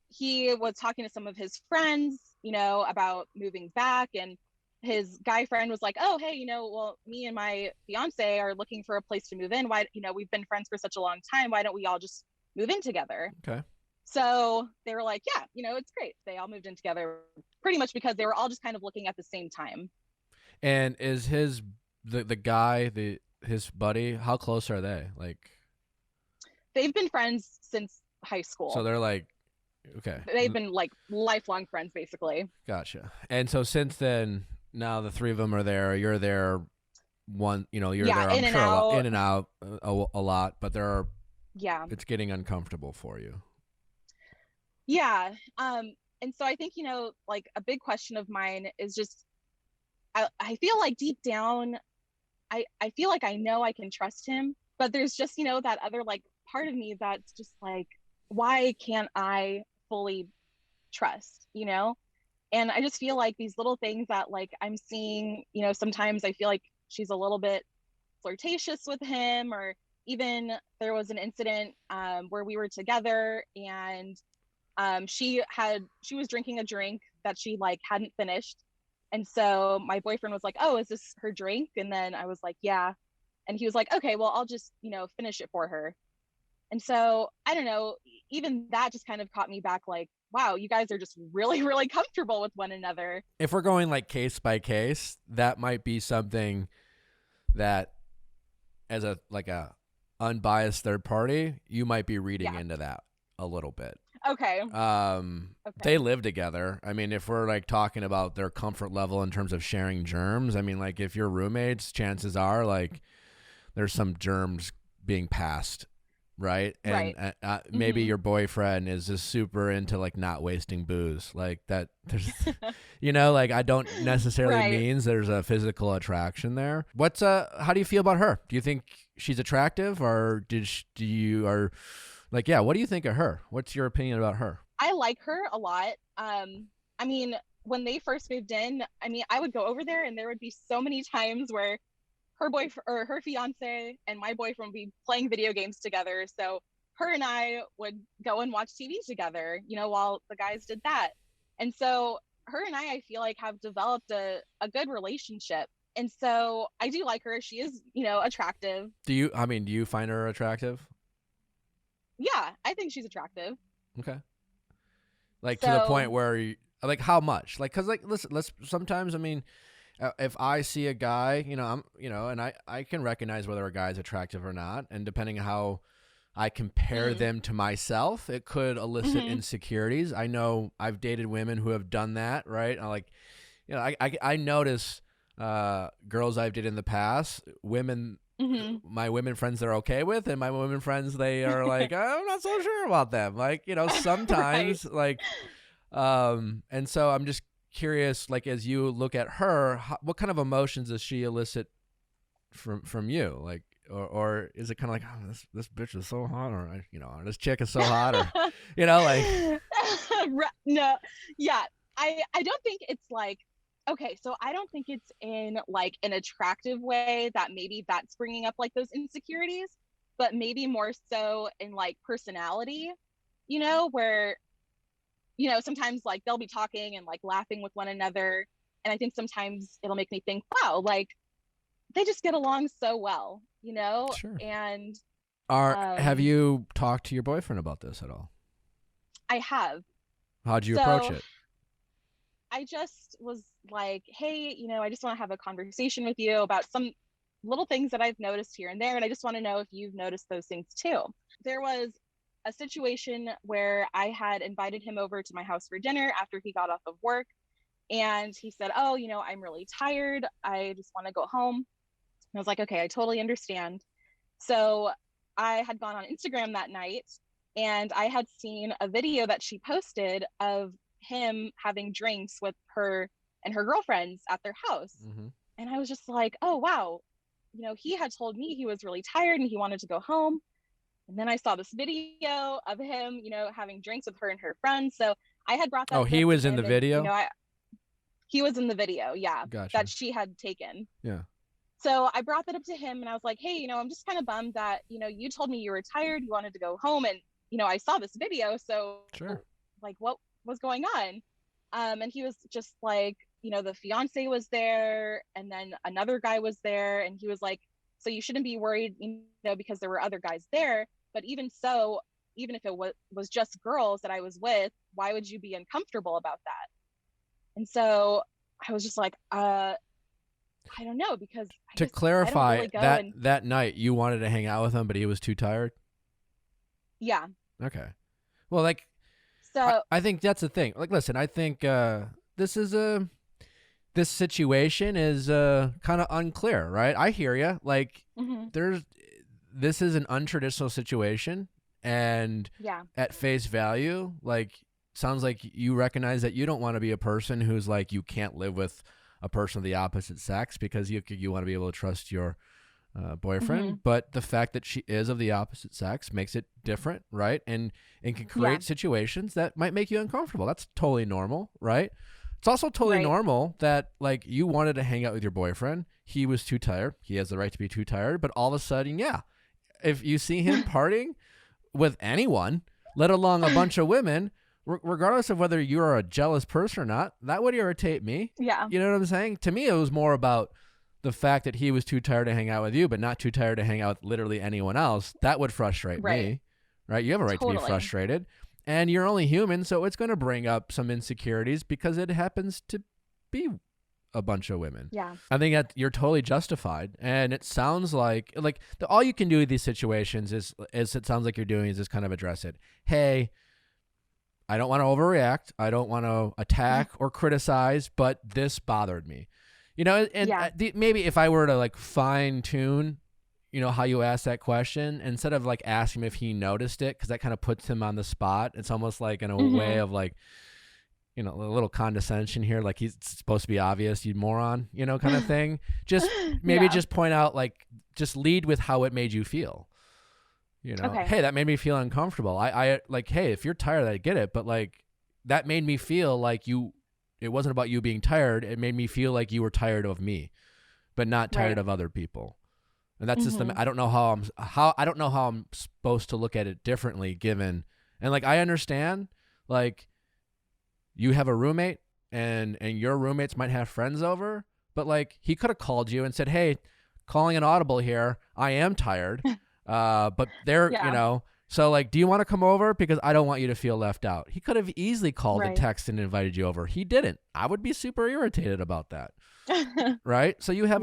he was talking to some of his friends, about moving back. And his guy friend was like, oh, hey, well, me and my fiance are looking for a place to move in. Why, we've been friends for such a long time. Why don't we all just move in together? Okay. So they were like, yeah, it's great. They all moved in together pretty much because they were all just kind of looking at the same time. And is his buddy, how close are they? Like, they've been friends since high school. So they're like, okay. They've been like lifelong friends, basically. Gotcha. And so since then, now the three of them are there. You're there. You're there. I'm sure in and out a lot, but it's getting uncomfortable for you. Yeah. And so I think, like a big question of mine is just, I feel like deep down, I feel like I know I can trust him, but there's just, that other like part of me that's just like, why can't I fully trust, And I just feel like these little things that like I'm seeing, sometimes I feel like she's a little bit flirtatious with him, or even there was an incident where we were together and she was drinking a drink that she like hadn't finished. And so my boyfriend was like, oh, is this her drink? And then I was like, yeah. And he was like, okay, well, I'll just, finish it for her. And so I don't know, even that just kind of caught me back like, wow, you guys are just really, really comfortable with one another. If we're going like case by case, that might be something that as a unbiased third party, you might be reading into that a little bit. Okay. They live together. I mean, if we're like talking about their comfort level in terms of sharing germs, I mean, like if you're roommates, chances are like there's some germs being passed right? And Right. maybe Mhm. your boyfriend is just super into like not wasting booze, like that. There's, you know, like I don't necessarily Right. means there's a physical attraction there. What's how do you feel about her? Do you think she's attractive, or do you are like, yeah? What do you think of her? What's your opinion about her? I like her a lot. I mean, when they first moved in, I mean, I would go over there and there would be so many times where her boyfriend or her fiance and my boyfriend would be playing video games together. So her and I would go and watch TV together, you know, while the guys did that. And so her and I feel like have developed a good relationship. And so I do like her. She is, you know, attractive. Do you? I mean, do you find her attractive? Yeah, I think she's attractive. Okay. Like to the So, point where you, like how much? Like, cause like listen, let's sometimes. I mean, if I see a guy, you know, and I can recognize whether a guy's attractive or not, and depending on how I compare mm, them to myself, it could elicit mhm, insecurities. I know I've dated women who have done that, right? I like, you know, I notice girls I've dated in the past, women. mhm. My women friends they're okay with, and my women friends they are like, I'm not so sure about them. Like, you know, Right. sometimes like and so I'm just curious, like as you look at her, what kind of emotions does she elicit from you? Like, or is it kind of like, oh, this bitch is so hot, or you know, or this chick is so hot, or you know, like, No, yeah. I don't think it's like, okay, so I don't think it's in like an attractive way that maybe that's bringing up like those insecurities, but maybe more so in like personality, you know, where, you know, sometimes like they'll be talking and like laughing with one another. And I think sometimes it'll make me think, wow, like they just get along so well, you know? sure. And Have um you talked to your boyfriend about this at all? I have. How'd you approach So it? I just was like, hey, you know, I just want to have a conversation with you about some little things that I've noticed here and there. And I just want to know if you've noticed those things too. There was a situation where I had invited him over to my house for dinner after he got off of work. And he said, oh, you know, I'm really tired. I just want to go home. And I was like, okay, I totally understand. So I had gone on Instagram that night and I had seen a video that she posted of him having drinks with her and her girlfriends at their house. Mm-hmm. And I was just like, oh, wow. You know, he had told me he was really tired and he wanted to go home. And then I saw this video of him, you know, having drinks with her and her friends. So I had brought Oh, that he up to was in the him and, you video. know, he was in the video, yeah, that Gotcha. she had taken. Yeah. So I brought that up to him and I was like, hey, you know, I'm just kind of bummed that, you know, you told me you were tired, you wanted to go home. And, you know, I saw this video. So, Sure. like, what was going on? And he was just like, you know, the fiance was there and then another guy was there. And he was like, so you shouldn't be worried, you know, because there were other guys there. But even so, even if it was just girls that I was with, why would you be uncomfortable about that? And so I was just like, I don't know, because To I don't clarify, really go that and that night you wanted to hang out with him, but he was too tired. yeah. Okay. Well, like So I think that's the thing. Like, listen, I think this situation is kind of unclear, right? I hear you. Like, mhm, this is an untraditional situation, and yeah, at face value, like, sounds like you recognize that you don't want to be a person who's like you can't live with a person of the opposite sex because you want to be able to trust your boyfriend. mhm, But the fact that she is of the opposite sex makes it different, right? And can yeah, create situations that might make you uncomfortable. That's totally normal, right? It's also totally right, normal that like you wanted to hang out with your boyfriend. He was too tired. He has the right to be too tired. But all of a sudden, yeah, if you see him partying with anyone, let alone a bunch of women, regardless of whether you're a jealous person or not, that would irritate me. yeah, You know what I'm saying? To me, it was more about the fact that he was too tired to hang out with you, but not too tired to hang out with literally anyone else. That would frustrate right, me, right? You have a right to be totally, frustrated, and you're only human, so it's going to bring up some insecurities because it happens to be a bunch of women. yeah, I think that you're totally justified, and it sounds like all you can do in these situations is it sounds like you're doing is just kind of address it. Hey, I don't want to overreact. I don't want to attack or criticize, but this bothered me. You know, and yeah, maybe if I were to like fine tune you know, how you asked that question, instead of like asking him if he noticed it, because that kind of puts him on the spot. It's almost like in a way of like, you know, a little condescension here, like he's supposed to be obvious, you moron, you know, kind of thing. Just maybe just point out, like, just lead with how it made you feel. You know, hey, that made me feel uncomfortable. I like, hey, if you're tired, I get it, but like that made me feel like it wasn't about you being tired. It made me feel like you were tired of me, but not tired of other people. And that's just I don't know how I'm supposed to look at it differently, given, and like I understand, like, you have a roommate and your roommates might have friends over, but like he could have called you and said, hey, calling an audible here, I am tired, but they're, you know, so like, do you want to come over? Because I don't want you to feel left out. He could have easily called a text and invited you over. He didn't. I would be super irritated about that. Right? So you have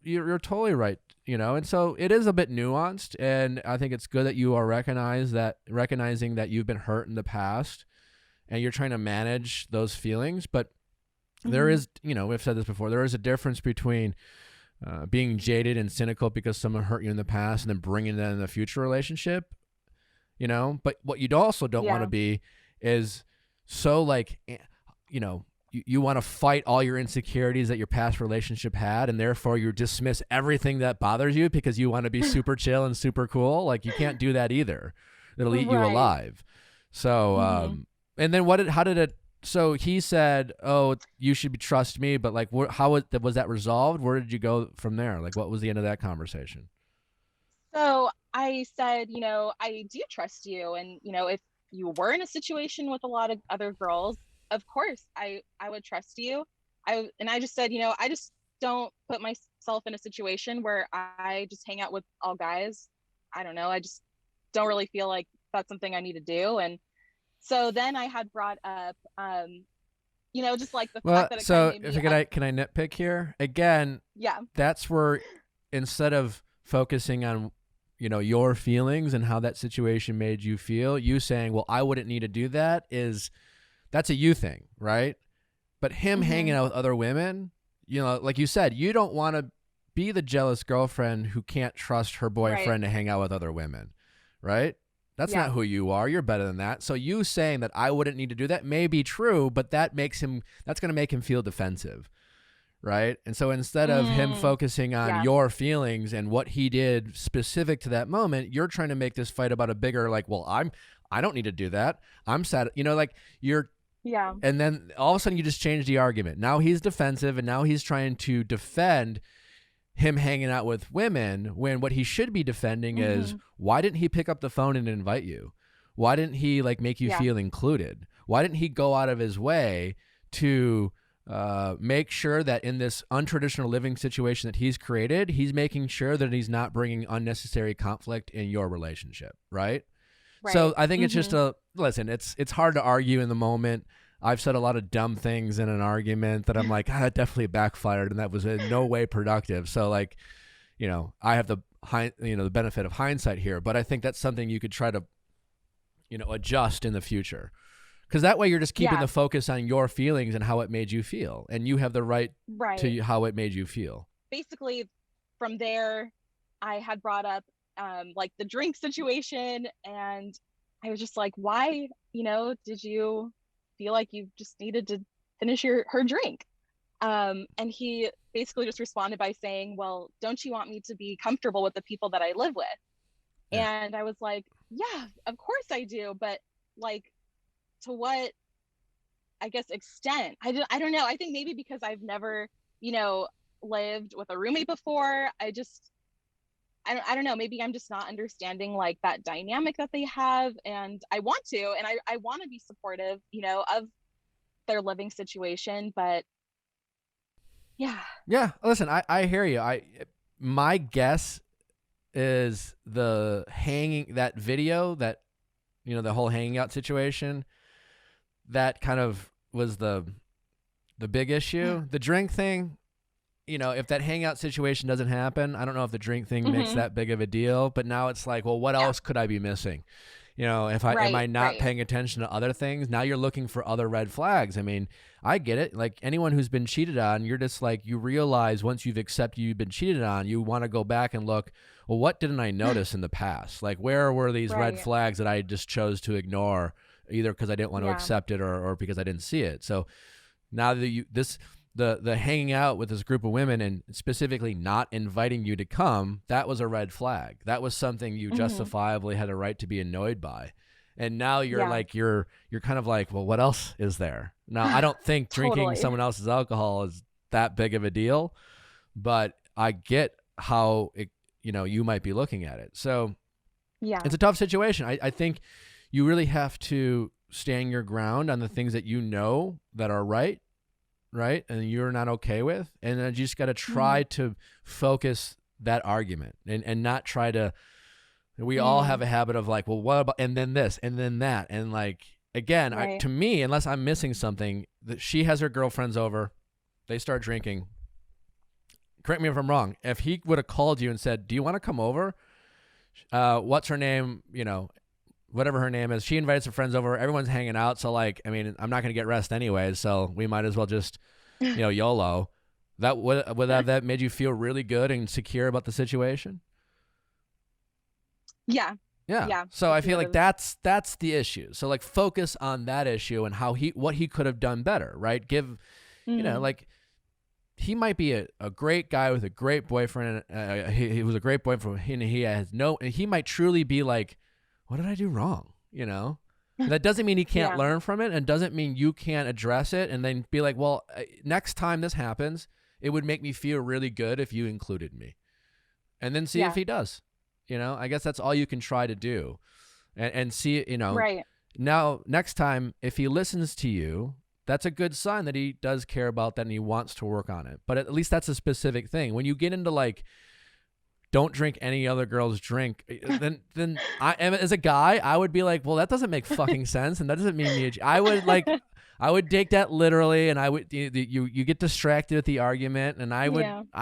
you're totally right, you know, and so it is a bit nuanced, and I think it's good that you are recognizing that you've been hurt in the past and you're trying to manage those feelings. But there is, you know, we've said this before, there is a difference between being jaded and cynical because someone hurt you in the past and then bringing that in the future relationship, you know. But what you also don't want to be is so like, you know, you want to fight all your insecurities that your past relationship had, and therefore you dismiss everything that bothers you because you want to be super chill and super cool. Like, you can't do that either. It'll eat you alive. So, and then how did it, so he said, oh, you should trust me, but like, how was that resolved? Where did you go from there? Like, what was the end of that conversation? So I said, you know, I do trust you. And, you know, if you were in a situation with a lot of other girls, of course, I would trust you. I just said, you know, I just don't put myself in a situation where I just hang out with all guys. I don't know. I just don't really feel like that's something I need to do. And so then I had brought up, you know, just like the fact that it so kind of made me can I nitpick here again? Yeah. That's where, instead of focusing on, you know, your feelings and how that situation made you feel, you saying, well, I wouldn't need to do that, that's a you thing, right? But him hanging out with other women, you know, like you said, you don't want to be the jealous girlfriend who can't trust her boyfriend to hang out with other women, right? That's not who you are. You're better than that. So you saying that I wouldn't need to do that may be true, but that's going to make him feel defensive, right? And so instead of him focusing on your feelings and what he did specific to that moment, you're trying to make this fight about a bigger, like, well, I don't need to do that. I'm sad. You know, like and then all of a sudden you just change the argument. Now he's defensive, and now he's trying to defend him hanging out with women, when what he should be defending is, why didn't he pick up the phone and invite you? Why didn't he like make you feel included? Why didn't he go out of his way to make sure that in this untraditional living situation that he's created, he's making sure that he's not bringing unnecessary conflict in your relationship, right? So I think it's just listen, it's hard to argue in the moment. I've said a lot of dumb things in an argument that I'm like, that definitely backfired, and that was in no way productive. So like, you know, I have the benefit of hindsight here, but I think that's something you could try to, you know, adjust in the future, because that way you're just keeping the focus on your feelings and how it made you feel, and you have the right to how it made you feel. Basically, from there, I had brought up like the drink situation, and I was just like, why, you know, did you feel like you just needed to finish her drink? And he basically just responded by saying, well, don't you want me to be comfortable with the people that I live with? And I was like, yeah, of course I do, but like, to what, I guess, extent? I don't know. I think maybe because I've never, you know, lived with a roommate before, I don't know, maybe I'm just not understanding like that dynamic that they have, and I want to, and I want to be supportive, you know, of their living situation, but yeah, listen, I hear you. My guess is that video, that, you know, the whole hanging out situation, that kind of was the big issue. The drink thing, you know, if that hangout situation doesn't happen, I don't know if the drink thing makes that big of a deal, but now it's like, well, what else could I be missing? if am I Right, not right. paying attention to other things? Now you're looking for other red flags. I mean, I get it. Like anyone who's been cheated on, you're just like, you realize once you've accepted you've been cheated on, you want to go back and look, well, what didn't I notice in the past? Like, where were these red Right. flags that I just chose to ignore, either because I didn't want to Yeah. accept it or because I didn't see it? So now that the hanging out with this group of women and specifically not inviting you to come, that was a red flag. That was something you Mhm. justifiably had a right to be annoyed by. And now you're Yeah. like, you're kind of like, well, what else is there? Now, I don't think drinking Totally. someone else's alcohol is that big of a deal, but I get how you might be looking at it. So Yeah. it's a tough situation. I think you really have to stand your ground on the things that you know that are right, and you're not okay with. And then you just got to try to focus that argument and not try to, we all have a habit of like, well, what about, and then this, and then that. And like, again, Right. to me, unless I'm missing something, that she has her girlfriends over, they start drinking. Correct me if I'm wrong. If he would have called you and said, do you want to come over? What's her name? Whatever her name is, she invites her friends over. Everyone's hanging out. So like, I mean, I'm not going to get rest anyways. So we might as well just, YOLO. That would that made you feel really good and secure about the situation? Yeah. Yeah. Yeah, So I it feel like would've- that's the issue. So like focus on that issue and what he could have done better, right? Give, Mhm. like he might be a great guy with a great boyfriend. He was a great boyfriend and he might truly be like, what did I do wrong? That doesn't mean he can't Yeah. learn from it and doesn't mean you can't address it and then be like, well, next time this happens, it would make me feel really good if you included me. And then see Yeah. if he does. I guess that's all you can try to do and see, Right. now next time, if he listens to you, that's a good sign that he does care about that and he wants to work on it. But at least that's a specific thing. When you get into like, don't drink any other girl's drink, then as a guy, I would be like, well, that doesn't make fucking sense. And that doesn't mean me. I would take that literally, and I would you get distracted with the argument, and I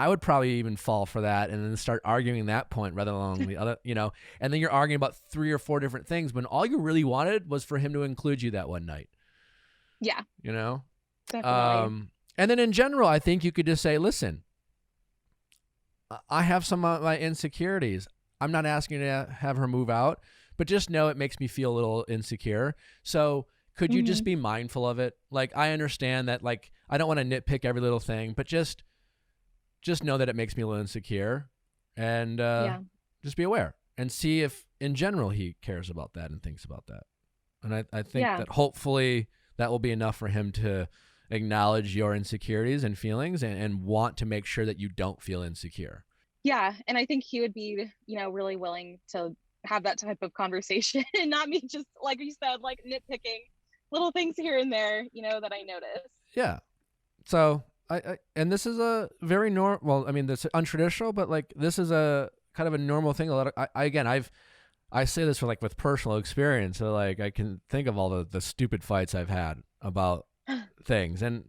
would probably even fall for that, and then start arguing that point rather than the other, and then you're arguing about 3 or 4 different things when all you really wanted was for him to include you that one night. Yeah. Definitely. And then in general, I think you could just say, listen, I have some of my insecurities. I'm not asking you to have her move out, but just know it makes me feel a little insecure. So could you just be mindful of it? Like, I understand that, like, I don't want to nitpick every little thing, but just know that it makes me a little insecure, and just be aware and see if in general he cares about that and thinks about that. And I think that hopefully that will be enough for him to acknowledge your insecurities and feelings and want to make sure that you don't feel insecure. Yeah. And I think he would be, really willing to have that type of conversation and not me just, like you said, like nitpicking little things here and there, that I notice. Yeah. So I and this is a very normal, well, I mean, this is untraditional, but like this is a kind of a normal thing. A lot of, I say this with personal experience. So like I can think of all the stupid fights I've had about things, and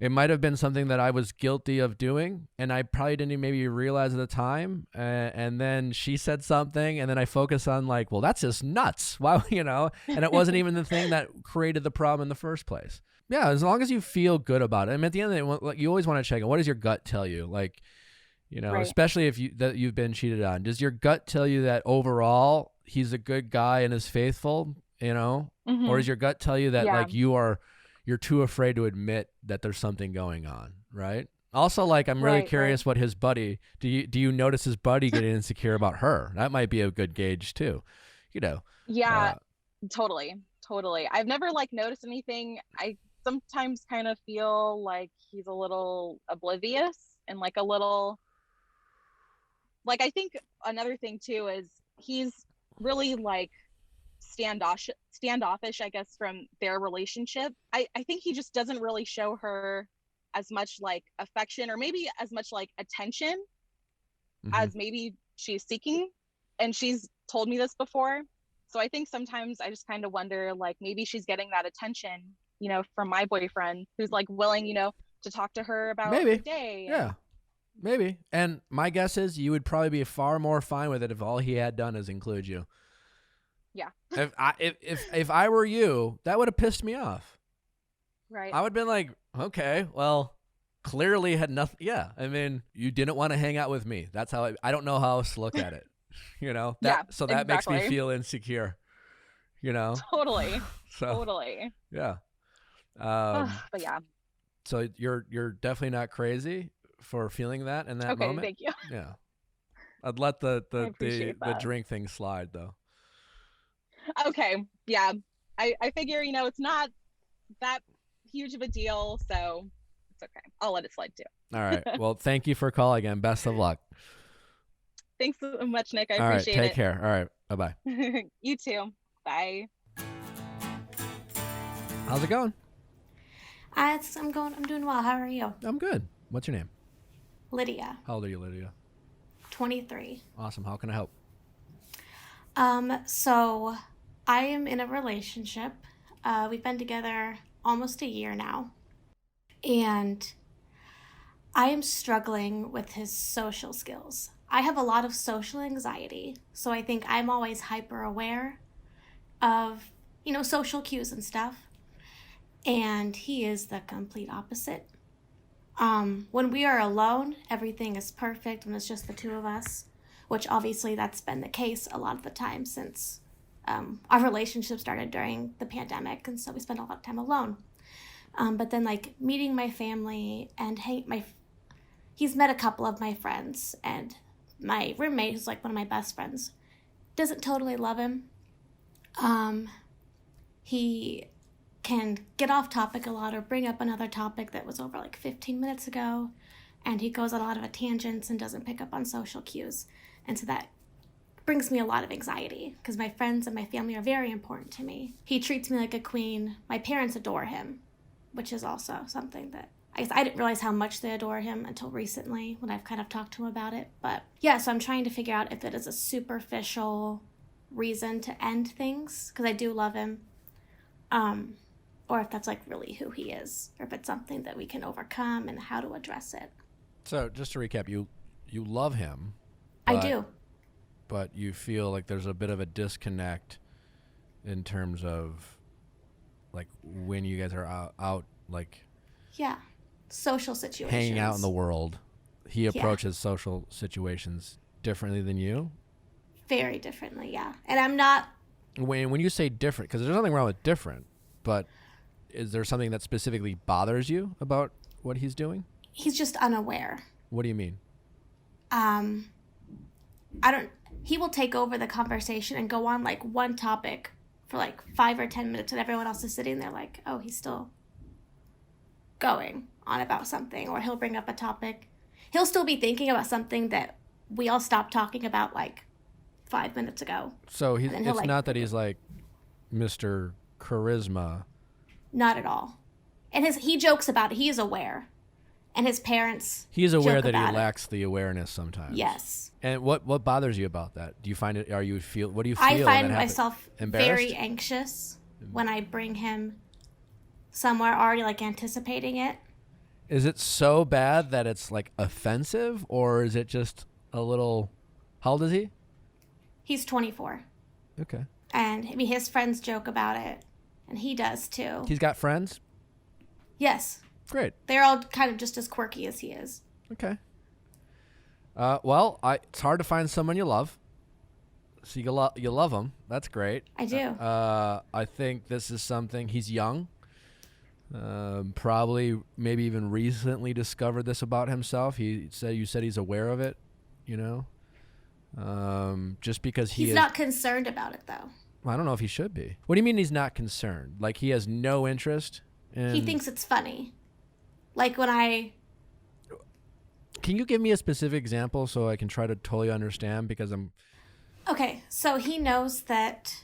it might have been something that I was guilty of doing, and I probably didn't even maybe realize at the time. And then she said something, and then I focus on like, well, that's just nuts. Why, and it wasn't even the thing that created the problem in the first place. Yeah, as long as you feel good about it. I mean, at the end of the day, you always want to check in. What does your gut tell you? Like, Right. especially if you've been cheated on. Does your gut tell you that overall he's a good guy and is faithful? Or does your gut tell you that like you're too afraid to admit that there's something going on, right? Also, like, I'm really curious what his buddy, do you notice his buddy getting insecure about her? That might be a good gauge too, Yeah, totally. I've never noticed anything. I sometimes kind of feel like he's a little oblivious and a little, I think another thing too is he's really standoffish, I guess, from their relationship. I think he just doesn't really show her as much affection or maybe as much attention as maybe she's seeking. And she's told me this before. So I think sometimes I just kind of wonder, maybe she's getting that attention, from my boyfriend who's willing, to talk to her about the day. Yeah. Maybe. And my guess is you would probably be far more fine with it if all he had done is include you. Yeah. If I were you, that would have pissed me off. Right. I would have been like, okay, well, clearly had nothing. Yeah, I mean, you didn't want to hang out with me. That's how I don't know how else to look at it. So that makes me feel insecure. Totally. So Totally. yeah. But yeah. So you're definitely not crazy for feeling that in that Okay, moment. thank you. Yeah. I'd let the appreciate that. drink thing slide though. Okay. Yeah. I figure, it's not that huge of a deal, so it's okay. I'll let it slide too. All right. Well, thank you for calling again. Best of luck. Thanks so much, Nick. I All right. appreciate Take it. care. All right. Bye-bye. You too. Bye. How's it going? I'm doing well. How are you? I'm good. What's your name? Lydia, How old are you, Lydia? 23. Awesome. How can I help? So I am in a relationship. We've been together almost a year now. And I am struggling with his social skills. I have a lot of social anxiety, so I think I'm always hyper aware of, social cues and stuff. And he is the complete opposite. When we are alone, everything is perfect when it's just the two of us, which obviously that's been the case a lot of the time since our relationship started during the pandemic, and so we spend a lot of time alone. But then meeting my family and he's met a couple of my friends, and my roommate, who's one of my best friends, doesn't totally love him. He can get off topic a lot or bring up another topic that was over 15 minutes ago, and he goes on a lot of tangents and doesn't pick up on social cues. And so that brings me a lot of anxiety because my friends and my family are very important to me. He treats me like a queen. My parents adore him, which is also something that I didn't realize how much they adore him until recently when I've kind of talked to him about it. But yeah, so I'm trying to figure out if it is a superficial reason to end things because I do love him. Or if that's really who he is, or if it's something that we can overcome and how to address it. So just to recap, you love him. I do. But you feel like there's a bit of a disconnect in terms of when you guys are out yeah, social situations. hanging out in the world. He approaches social situations differently than you? Very differently, yeah. And I'm not... When you say different, because there's nothing wrong with different, but is there something that specifically bothers you about what he's doing? He's just unaware. What do you mean? He will take over the conversation and go on one topic for 5 or 10 minutes and everyone else is sitting there oh, he's still going on about something. Or he'll bring up a topic. He'll still be thinking about something that we all stopped talking about 5 minutes ago. So it's not that he's Mr. Charisma. Not at all. And he jokes about it. He is aware. And his parents He is aware joke that he about it. lacks the awareness sometimes. Yes. And what bothers you about that? Do you find it? What do you feel? I when find that happens? myself Embarrassed? very anxious when I bring him somewhere already anticipating it. Is it so bad that it's offensive, or is it just a little? How old is he? He's 24. Okay. And his friends joke about it. And he does too. He's got friends? Yes. Great. They're all kind of just as quirky as he is. Okay. Well, it's hard to find someone you love. So you love him. That's great. I do. I think this is something. He's young. Probably maybe even recently discovered this about himself. You said he's aware of it, just because he's not concerned about it though. I don't know if he should be. What do you mean he's not concerned? He has no interest in... He thinks it's funny. When Can you give me a specific example so I can try to totally understand? Because I'm... Okay, so he knows that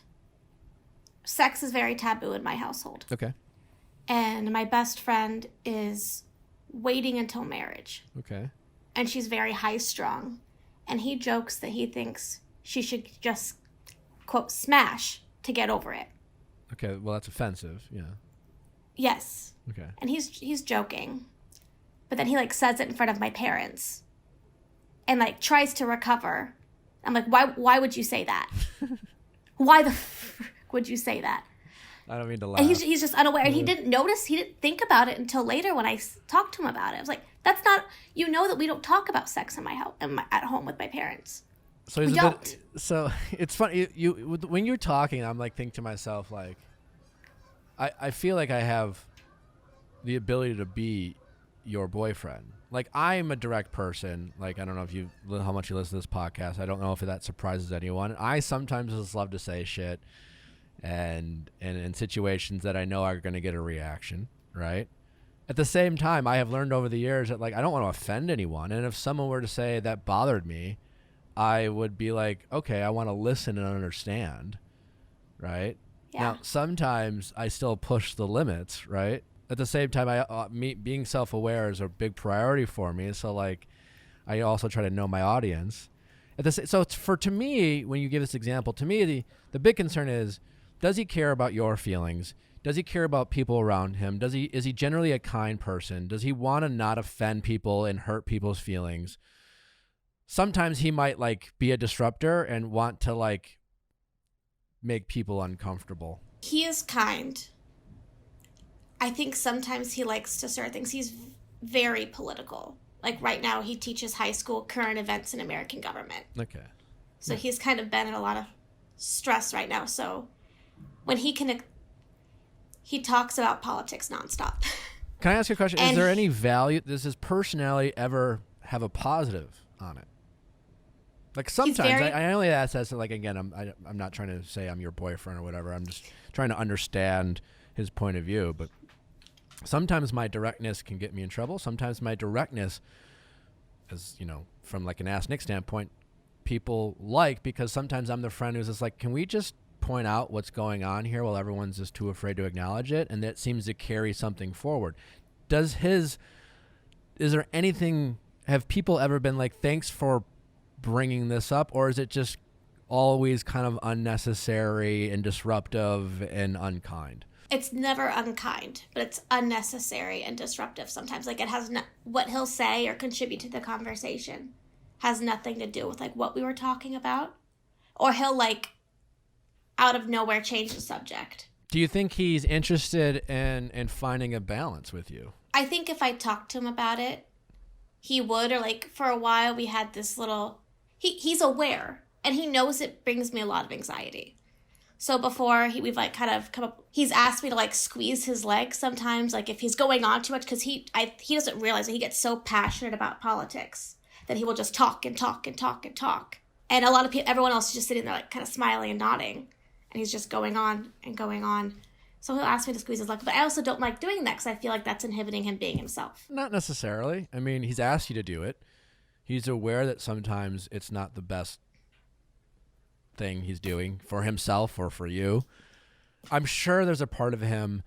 sex is very taboo in my household. Okay. And my best friend is waiting until marriage. Okay. And she's very high-strung. And he jokes that he thinks she should just, quote, smash to get over it. Okay, well, that's offensive, yeah. Yes. Okay. And he's joking. But then he, says it in front of my parents. And, tries to recover. I'm why would you say that? Why the... would you say that? I don't mean to laugh. And he's just unaware. And he didn't notice, he didn't think about it until later when I talked to him about it. I was like, that's not, you know that we don't talk about sex in my house, at home with my parents. So he's so it's funny. You when you're talking, I'm like thinking to myself, like, I feel like I have the ability to be your boyfriend. Like, I'm a direct person. Like, I don't know how much you listen to this podcast. I don't know if that surprises anyone. I sometimes just love to say shit. And in situations that I know are going to get a reaction, right? At the same time, I have learned over the years that, like, I don't want to offend anyone. And if someone were to say that bothered me, I would be like, okay, I want to listen and understand, right? Yeah. Now, sometimes I still push the limits, right? At the same time, being self-aware is a big priority for me. So, like, I also try to know my audience. So, to me, when you give this example, to me, the big concern is, does he care about your feelings? Does he care about people around him? Is he generally a kind person? Does he want to not offend people and hurt people's feelings? Sometimes he might, like, be a disruptor and want to, like, make people uncomfortable. He is kind. I think sometimes he likes to start things. He's very political. Like, right now he teaches high school current events in American government. Okay. So he's kind of been in a lot of stress right now. So when he talks about politics nonstop. Can I ask you a question? And is there any value? Does his personality ever have a positive on it? Like, sometimes I only ask that. So, like, again, I'm not trying to say I'm your boyfriend or whatever. I'm just trying to understand his point of view. But sometimes my directness can get me in trouble. Sometimes my directness, as you know, from like an Ask Nick standpoint, people like, because sometimes I'm the friend who's just like, can we just point out what's going on here while everyone's just too afraid to acknowledge it? And that seems to carry something forward. Is there anything, have people ever been like, thanks for bringing this up? Or is it just always kind of unnecessary and disruptive and unkind? It's never unkind, but it's unnecessary and disruptive sometimes. Like, it has what he'll say or contribute to the conversation has nothing to do with, like, what we were talking about. Or he'll, like, out of nowhere change the subject. Do you think he's interested in finding a balance with you? I think if I talked to him about it, he would. Or, like, for a while we had this little... He's aware, and he knows it brings me a lot of anxiety. So before, we've, like, kind of come up... He's asked me to, like, squeeze his leg sometimes, like, if he's going on too much, because he doesn't realize that he gets so passionate about politics that he will just talk and talk and talk and talk. And a lot of people, everyone else is just sitting there, like, kind of smiling and nodding. And he's just going on and going on. So he'll ask me to squeeze his leg. But I also don't like doing that because I feel like that's inhibiting him being himself. Not necessarily. I mean, he's asked you to do it. He's aware that sometimes it's not the best thing he's doing for himself or for you. I'm sure there's a part of him,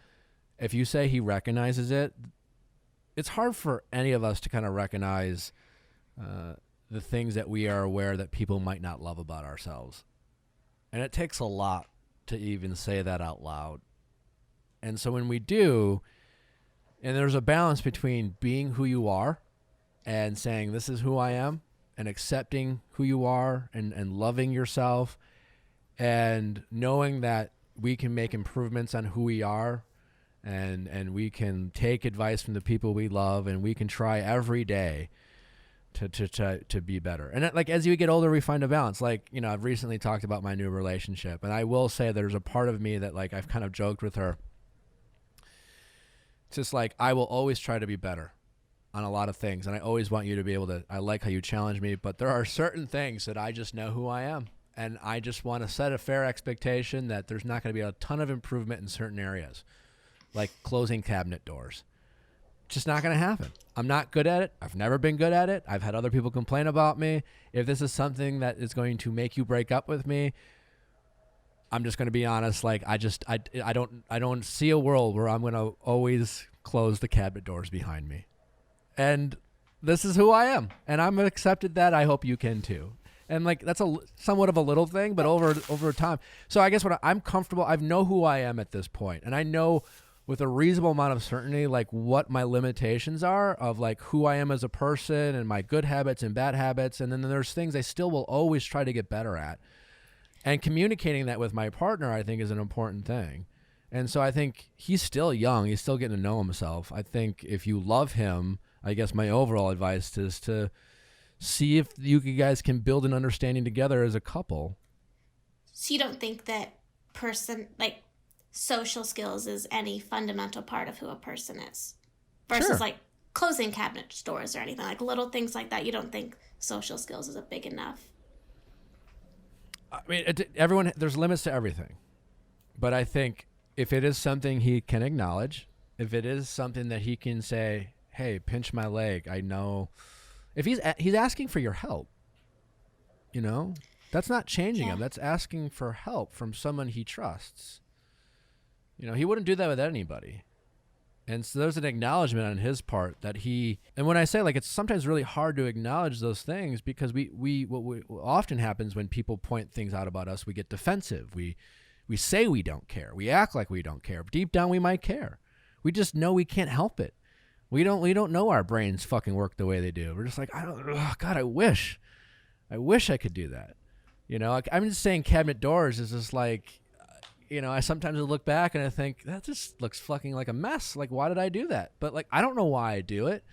if you say he recognizes it, it's hard for any of us to kind of recognize the things that we are aware that people might not love about ourselves. And it takes a lot to even say that out loud. And so when we do, and there's a balance between being who you are and saying, this is who I am, and accepting who you are and loving yourself, and knowing that we can make improvements on who we are, and we can take advice from the people we love, and we can try every day to be better. And like, as you get older, we find a balance. Like, you know, I've recently talked about my new relationship, and I will say there's a part of me that, like, I've kind of joked with her. It's just like, I will always try to be better on a lot of things, and I always want you to be able to, I like how you challenge me, but there are certain things that I just know who I am, and I just want to set a fair expectation that there's not going to be a ton of improvement in certain areas, like closing cabinet doors. Just not going to happen. I'm not good at it. I've never been good at it. I've had other people complain about me. If this is something that is going to make you break up with me, I'm just going to be honest. Like, I don't see a world where I'm going to always close the cabinet doors behind me. And this is who I am, and I'm accepted that. I hope you can too. And like, that's somewhat of a little thing, but over time. So I guess I'm comfortable. I know who I am at this point, and I know with a reasonable amount of certainty, like, what my limitations are of, like, who I am as a person and my good habits and bad habits. And then there's things I still will always try to get better at. And communicating that with my partner, I think, is an important thing. And so I think he's still young. He's still getting to know himself. I think if you love him, I guess my overall advice is to see if you guys can build an understanding together as a couple. So you don't think that social skills is any fundamental part of who a person is? Versus Sure. like closing cabinet doors or anything, like little things like that. You don't think social skills is a big enough? I mean, there's limits to everything. But I think if it is something he can acknowledge, if it is something that he can say, hey, pinch my leg, I know. If he's asking for your help, that's not changing him. That's asking for help from someone he trusts. He wouldn't do that with anybody. And so there's an acknowledgement on his part that and when I say it's sometimes really hard to acknowledge those things because what often happens when people point things out about us, we get defensive. We say we don't care. We act like we don't care. Deep down, we might care. We just know we can't help it. We don't know our brains fucking work the way they do. We're just like, God, I wish I could do that. I'm just saying cabinet doors is just like, I sometimes look back and I think that just looks fucking like a mess. Like, why did I do that? But I don't know why I do it.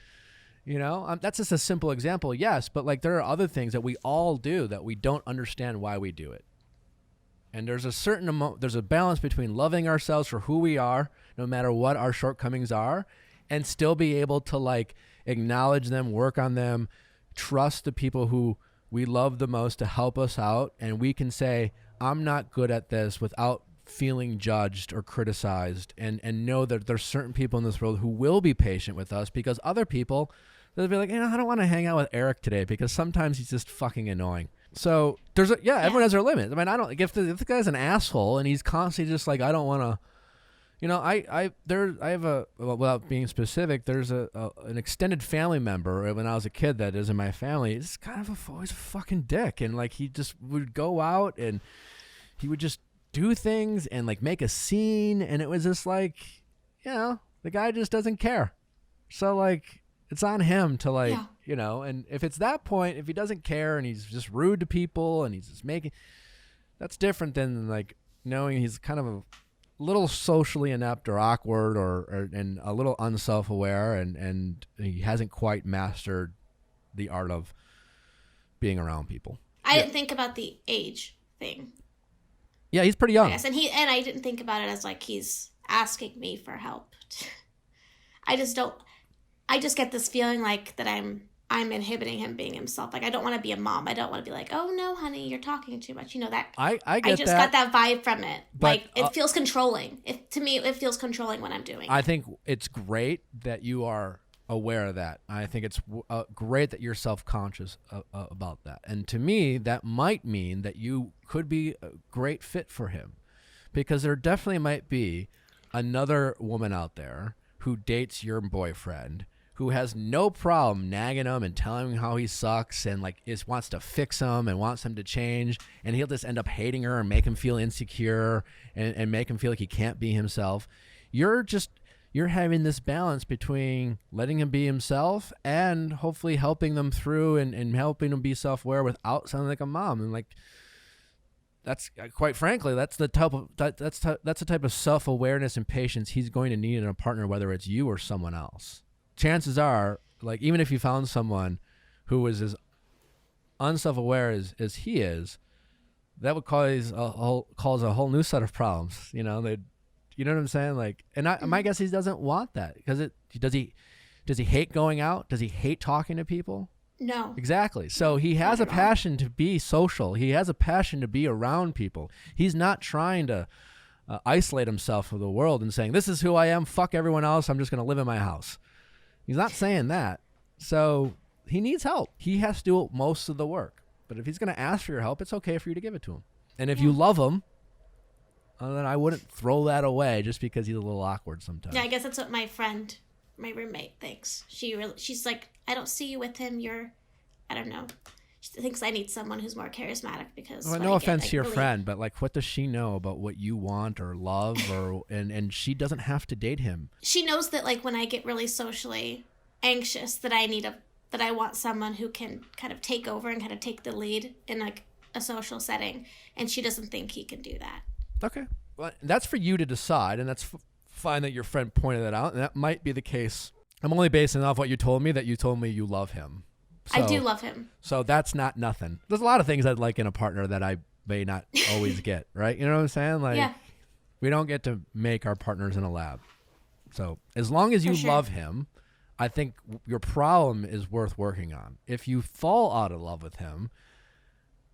That's just a simple example. Yes. But there are other things that we all do that we don't understand why we do it. And there's a balance between loving ourselves for who we are, no matter what our shortcomings are, and still be able to acknowledge them, work on them, trust the people who we love the most to help us out. And we can say, I'm not good at this without feeling judged or criticized, and know that there's certain people in this world who will be patient with us because other people, they'll be like, I don't want to hang out with Eric today because sometimes he's just fucking annoying. So everyone has their limits. I mean, if the guy's an asshole and he's constantly just like, I don't want to, I have without being specific, there's an extended family member when I was a kid that is in my family. It's kind of always a fucking dick, and he just would go out and he would just do things and make a scene, and it was just the guy just doesn't care. So it's on him to and if it's that point, if he doesn't care and he's just rude to people and he's just that's different than knowing he's kind of a little socially inept or awkward and a little unself-aware and he hasn't quite mastered the art of being around people. I didn't think about the age thing. Yeah, he's pretty young. Yes, and I didn't think about it as he's asking me for help. I just get this feeling that I'm inhibiting him being himself. I don't want to be a mom. I don't want to be oh no, honey, you're talking too much. That I just that. got that vibe from it. But, it feels controlling. To me, it feels controlling when I'm doing it. I think it's great that you are aware of that. I think it's great that you're self-conscious about that. And to me, that might mean that you could be a great fit for him, because there definitely might be another woman out there who dates your boyfriend who has no problem nagging him and telling him how he sucks and wants to fix him and wants him to change, and he'll just end up hating her and make him feel insecure and make him feel like he can't be himself. You're having this balance between letting him be himself and hopefully helping them through and helping him be self-aware without sounding like a mom. And that's quite frankly, that's the type of self-awareness and patience he's going to need in a partner, whether it's you or someone else. Chances are, even if you found someone who was as unself-aware as he is, that would cause a whole new set of problems. You know what I'm saying? My guess, he doesn't want that because does he hate going out? Does he hate talking to people? No. Exactly. So he has a passion to be social. He has a passion to be around people. He's not trying to isolate himself from the world and saying, this is who I am, fuck everyone else, I'm just going to live in my house. He's not saying that. So he needs help. He has to do most of the work. But if he's going to ask for your help, it's okay for you to give it to him. And if you love him, then I wouldn't throw that away just because he's a little awkward sometimes. Yeah, I guess that's what my roommate thinks. She's like, I don't see you with him. I don't know. She thinks I need someone who's more charismatic because. Well, no offense to your friend, but what does she know about what you want or love, and she doesn't have to date him. She knows that when I get really socially anxious, that I want someone who can kind of take over and kind of take the lead in a social setting, and she doesn't think he can do that. Okay. Well, that's for you to decide, and that's fine that your friend pointed that out, and that might be the case. I'm only basing off what you told me, that you told me you love him. I do love him. So that's not nothing. There's a lot of things I'd like in a partner that I may not always get, right? You know what I'm saying? Like, Yeah. we don't get to make our partners in a lab. So as long as you love him, I think your problem is worth working on. If you fall out of love with him,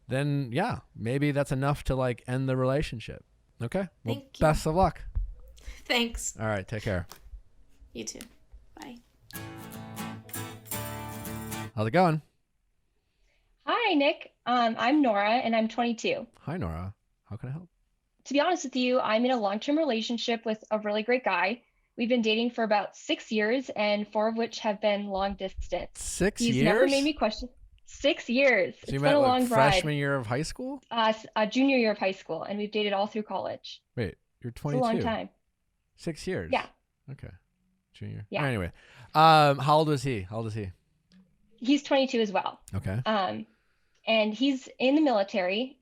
then yeah, maybe that's enough to like end the relationship. Okay? Well, Thank you. best of luck. Thanks. All right, take care. You too. Bye. How's it going? Hi, Nick. I'm Nora, and I'm 22. Hi, Nora. How can I help? To be honest with you, I'm in a long-term relationship with a really great guy. We've been dating for about 6 years, and 4 of which have been long distance. 6 He's years? never made me question. 6 years. So It's you been met a like long ride. freshman year of high school? Junior year of high school, and we've dated all through college. Wait, you're It's 22. a long time. 6 years. Yeah. Okay. Junior. Yeah. Anyway, how old was he? How old is he? He's 22 as well. Okay. And he's in the military.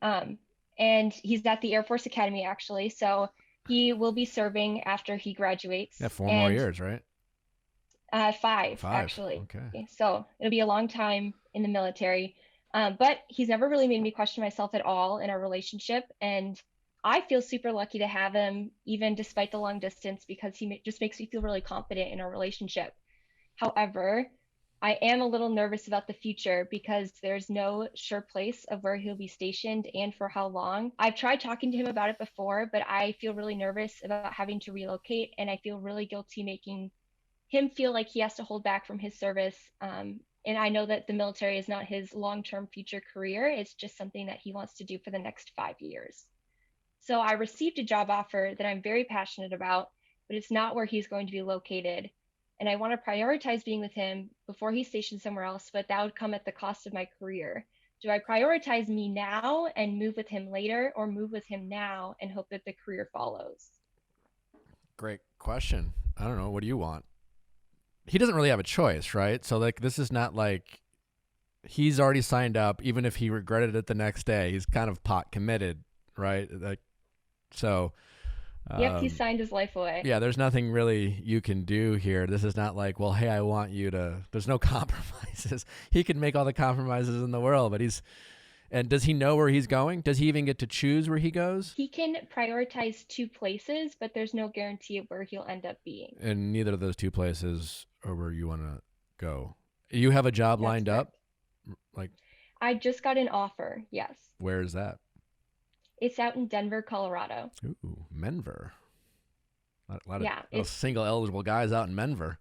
And he's at the Air Force Academy actually. So he will be serving after he graduates. Yeah, 4 more years, right? 5 5. actually. Okay. So it'll be a long time in the military. But he's never really made me question myself at all in our relationship. And I feel super lucky to have him, even despite the long distance, because he just makes me feel really confident in our relationship. However, I am a little nervous about the future because there's no sure place of where he'll be stationed and for how long. I've tried talking to him about it before, but I feel really nervous about having to relocate, and I feel really guilty making him feel like he has to hold back from his service. And I know that the military is not his long-term future career. It's just something that he wants to do for the next 5 years. So I received a job offer that I'm very passionate about, but it's not where he's going to be located. And I want to prioritize being with him before he's stationed somewhere else, but that would come at the cost of my career. Do I prioritize me now and move with him later, or move with him now and hope that the career follows? Great question. I don't know. What do you want? He doesn't really have a choice, right? So like, this is not like he's already signed up. Even if he regretted it the next day, he's kind of pot committed, right? Like, so. Yep, he signed his life away. Yeah, there's nothing really you can do here. This is not like, well, hey, I want you to. There's no compromises. He can make all the compromises in the world, but and does he know where he's going? Does he even get to choose where he goes? He can prioritize 2 places, but there's no guarantee of where he'll end up being. And neither of those 2 places are where you want to go. You have a job That's lined correct. up? Like, I just got an offer, yes. where is that? It's out in Denver, Colorado. Ooh, Menver. A lot Yeah, of single eligible guys out in Menver.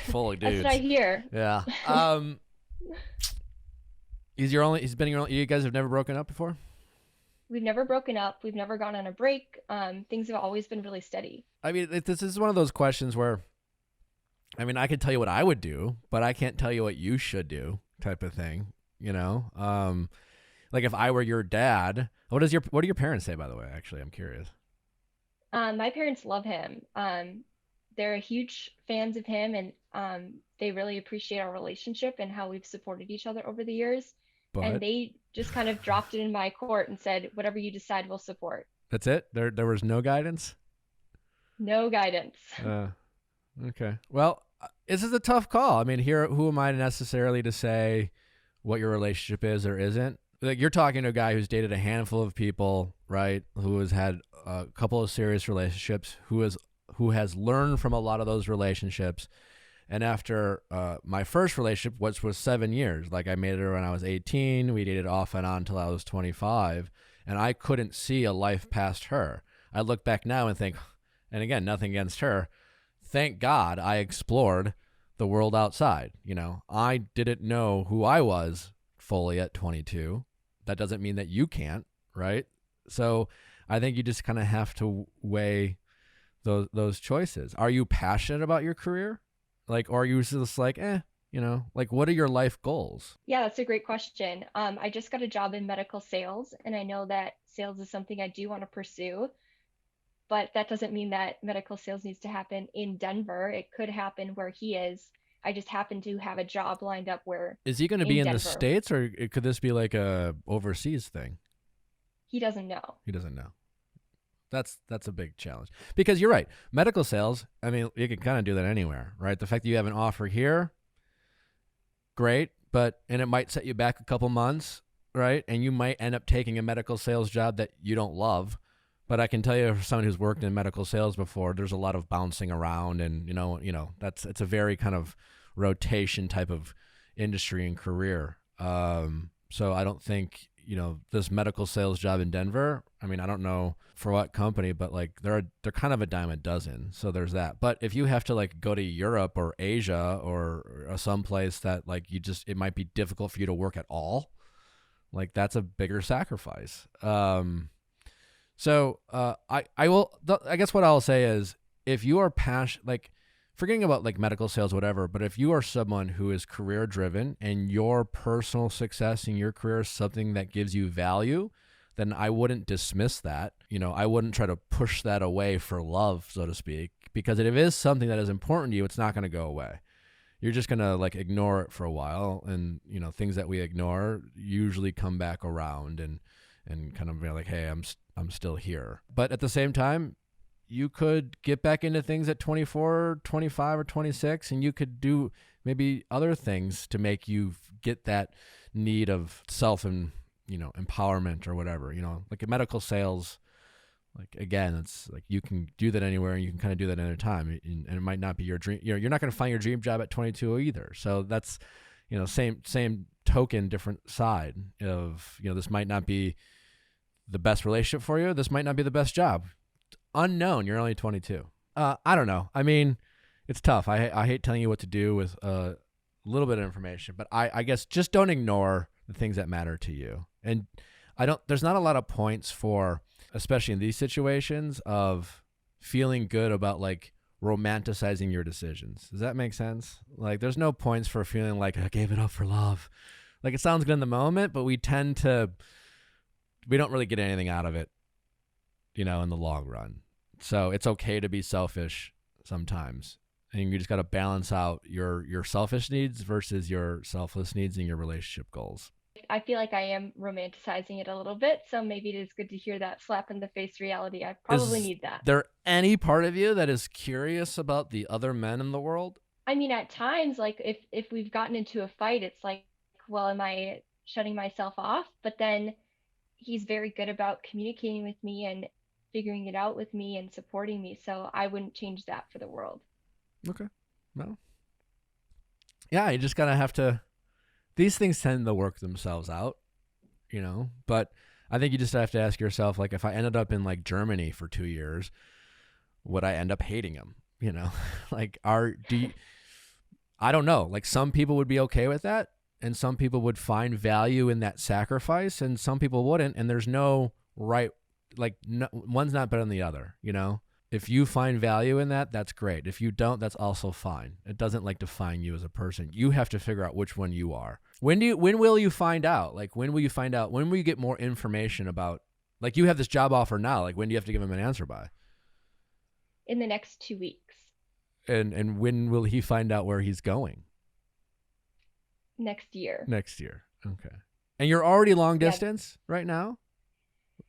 Full of That's dudes. what I hear. Yeah. He's been your only, you guys have never broken up before? We've never broken up. We've never gone on a break. Things have always been really steady. I mean, this is one of those questions where, I mean, I could tell you what I would do, but I can't tell you what you should do, type of thing, you know? Like if I were your dad, what do your parents say, by the way? Actually, I'm curious. My parents love him. They're huge fans of him, and they really appreciate our relationship and how we've supported each other over the years. And But they just kind of dropped it in my court and said, whatever you decide, we'll support. that's it? There was no guidance? No guidance. Okay. Well, this is a tough call. I mean, here, who am I necessarily to say what your relationship is or isn't? Like, you're talking to a guy who's dated a handful of people, right? Who has had a couple of serious relationships, who has learned from a lot of those relationships. And after my first relationship, which was 7 years, like I made it when I was 18, we dated off and on until I was 25, and I couldn't see a life past her. I look back now and think, and again, nothing against her, thank God I explored the world outside. You know, I didn't know who I was fully at 22. That doesn't mean that you can't, right? So I think you just kind of have to weigh those choices. Are you passionate about your career? Like, or are you just like, you know, like, what are your life goals? Yeah, that's a great question. I just got a job in medical sales, and I know that sales is something I do want to pursue, but that doesn't mean that medical sales needs to happen in Denver. It could happen where he is. I just happen to have a job lined up where Is he going to be in the Denver. States, or could this be like a overseas thing? He doesn't know. He doesn't know. That's a big challenge, because you're right. Medical sales, I mean, you can kind of do that anywhere, right? The fact that you have an offer here, great, and it might set you back a couple months, right? And you might end up taking a medical sales job that you don't love. But I can tell you, for someone who's worked in medical sales before, there's a lot of bouncing around, and it's a very kind of rotation type of industry and career. So I don't think, this medical sales job in Denver, I mean, I don't know for what company, but like they're kind of a dime a dozen. So there's that. But if you have to like go to Europe or Asia or someplace that like it might be difficult for you to work at all, like that's a bigger sacrifice. So I guess what I'll say is, if you are passionate, like forgetting about like medical sales, whatever, but if you are someone who is career driven and your personal success in your career is something that gives you value, then I wouldn't dismiss that. I wouldn't try to push that away for love, so to speak, because if it is something that is important to you, it's not going to go away. You're just going to like ignore it for a while. And, things that we ignore usually come back around and kind of be like, hey, I'm still here. But at the same time, you could get back into things at 24, 25, or 26, and you could do maybe other things to make you get that need of self and, empowerment or whatever, like in medical sales. Like, again, it's like you can do that anywhere, and you can kind of do that any time, and it might not be your dream. You're not going to find your dream job at 22 either. So that's, same token, different side of, this might not be the best relationship for you. This might not be the best job. Unknown. You're only 22. I don't know. I mean, it's tough. I hate telling you what to do with a little bit of information, but I guess just don't ignore the things that matter to you. And there's not a lot of points for, especially in these situations, of feeling good about like romanticizing your decisions. Does that make sense? Like, there's no points for feeling like I gave it up for love. Like, it sounds good in the moment, but we don't really get anything out of it, in the long run. So it's okay to be selfish sometimes. And you just got to balance out your selfish needs versus your selfless needs and your relationship goals. I feel like I am romanticizing it a little bit, so maybe it is good to hear that slap in the face reality. I probably need that. Is there any part of you that is curious about the other men in the world? I mean, at times, like if we've gotten into a fight, it's like, well, am I shutting myself off? But then he's very good about communicating with me and figuring it out with me and supporting me. So I wouldn't change that for the world. Okay. Well, yeah, you just gotta have to. These things tend to work themselves out, But I think you just have to ask yourself, like, if I ended up in like Germany for 2 years, would I end up hating him? Like, I don't know. Like, some people would be okay with that, and some people would find value in that sacrifice, and some people wouldn't. And there's no right, like, no, one's not better than the other. If you find value in that, that's great. If you don't, that's also fine. It doesn't like define you as a person. You have to figure out which one you are. When will you find out? Like, when will you find out? When will you get more information about, like, you have this job offer now, like, when do you have to give him an answer by? In the next 2 weeks. And when will he find out where he's going? Next year. Next year. Okay. And you're already long distance right now?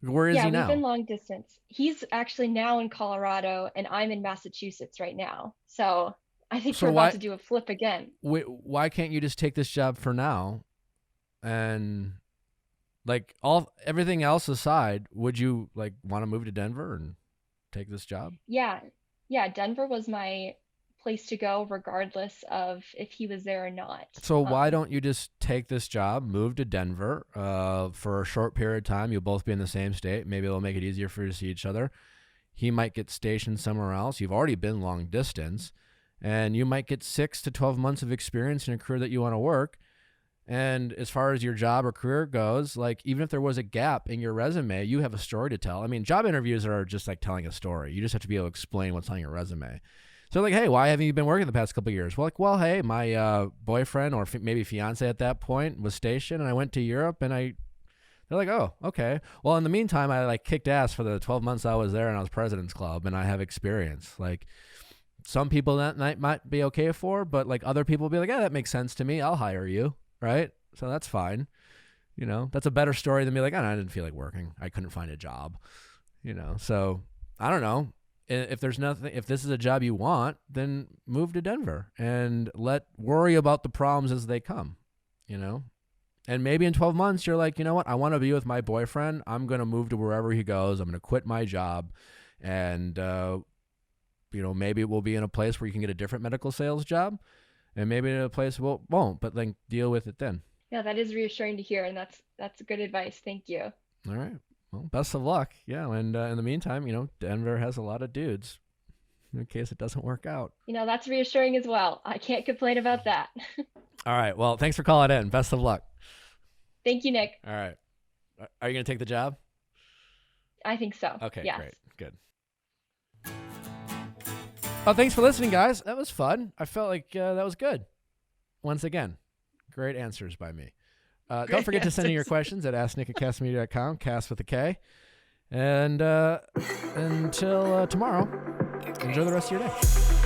Where is he now? Yeah, we've been long distance. He's actually now in Colorado, and I'm in Massachusetts right now. So I think we're about to do a flip again. Why can't you just take this job for now? And like everything else aside, would you like want to move to Denver and take this job? Yeah. Denver was my place to go regardless of if he was there or not. So why don't you just take this job, move to Denver for a short period of time? You'll both be in the same state. Maybe it'll make it easier for you to see each other. He might get stationed somewhere else. You've already been long distance, and you might get 6 to 12 months of experience in a career that you want to work. And as far as your job or career goes, like, even if there was a gap in your resume, you have a story to tell. I mean, job interviews are just like telling a story. You just have to be able to explain what's on your resume. So like, hey, why haven't you been working the past couple of years? Well, hey, my boyfriend or maybe fiance at that point was stationed, and I went to Europe, and they're like, oh, okay. Well, in the meantime, I like kicked ass for the 12 months I was there, and I was President's Club, and I have experience. Like, some people that might be okay for, but like other people will be like, yeah, that makes sense to me. I'll hire you. Right. So that's fine. You know, that's a better story than be like, oh, I didn't feel like working. I couldn't find a job, you know? So I don't know. If there's nothing, if this is a job you want, then move to Denver and worry about the problems as they come, you know? And maybe in 12 months, you're like, you know what? I want to be with my boyfriend. I'm going to move to wherever he goes. I'm going to quit my job. And, you know, maybe we'll be in a place where you can get a different medical sales job. And maybe in a place won't, but then deal with it then. Yeah, that is reassuring to hear. And that's good advice. Thank you. All right. Well, best of luck. Yeah. And in the meantime, you know, Denver has a lot of dudes in case it doesn't work out. You know, that's reassuring as well. I can't complain about that. All right. Well, thanks for calling in. Best of luck. Thank you, Nick. All right. Are you going to take the job? I think so. Okay, yes. Great. Good. Oh, thanks for listening, guys. That was fun. I felt like that was good. Once again, great answers by me. Don't forget to send in your questions at asknick@castmedia.com, cast with a K. And until tomorrow, enjoy the rest of your day.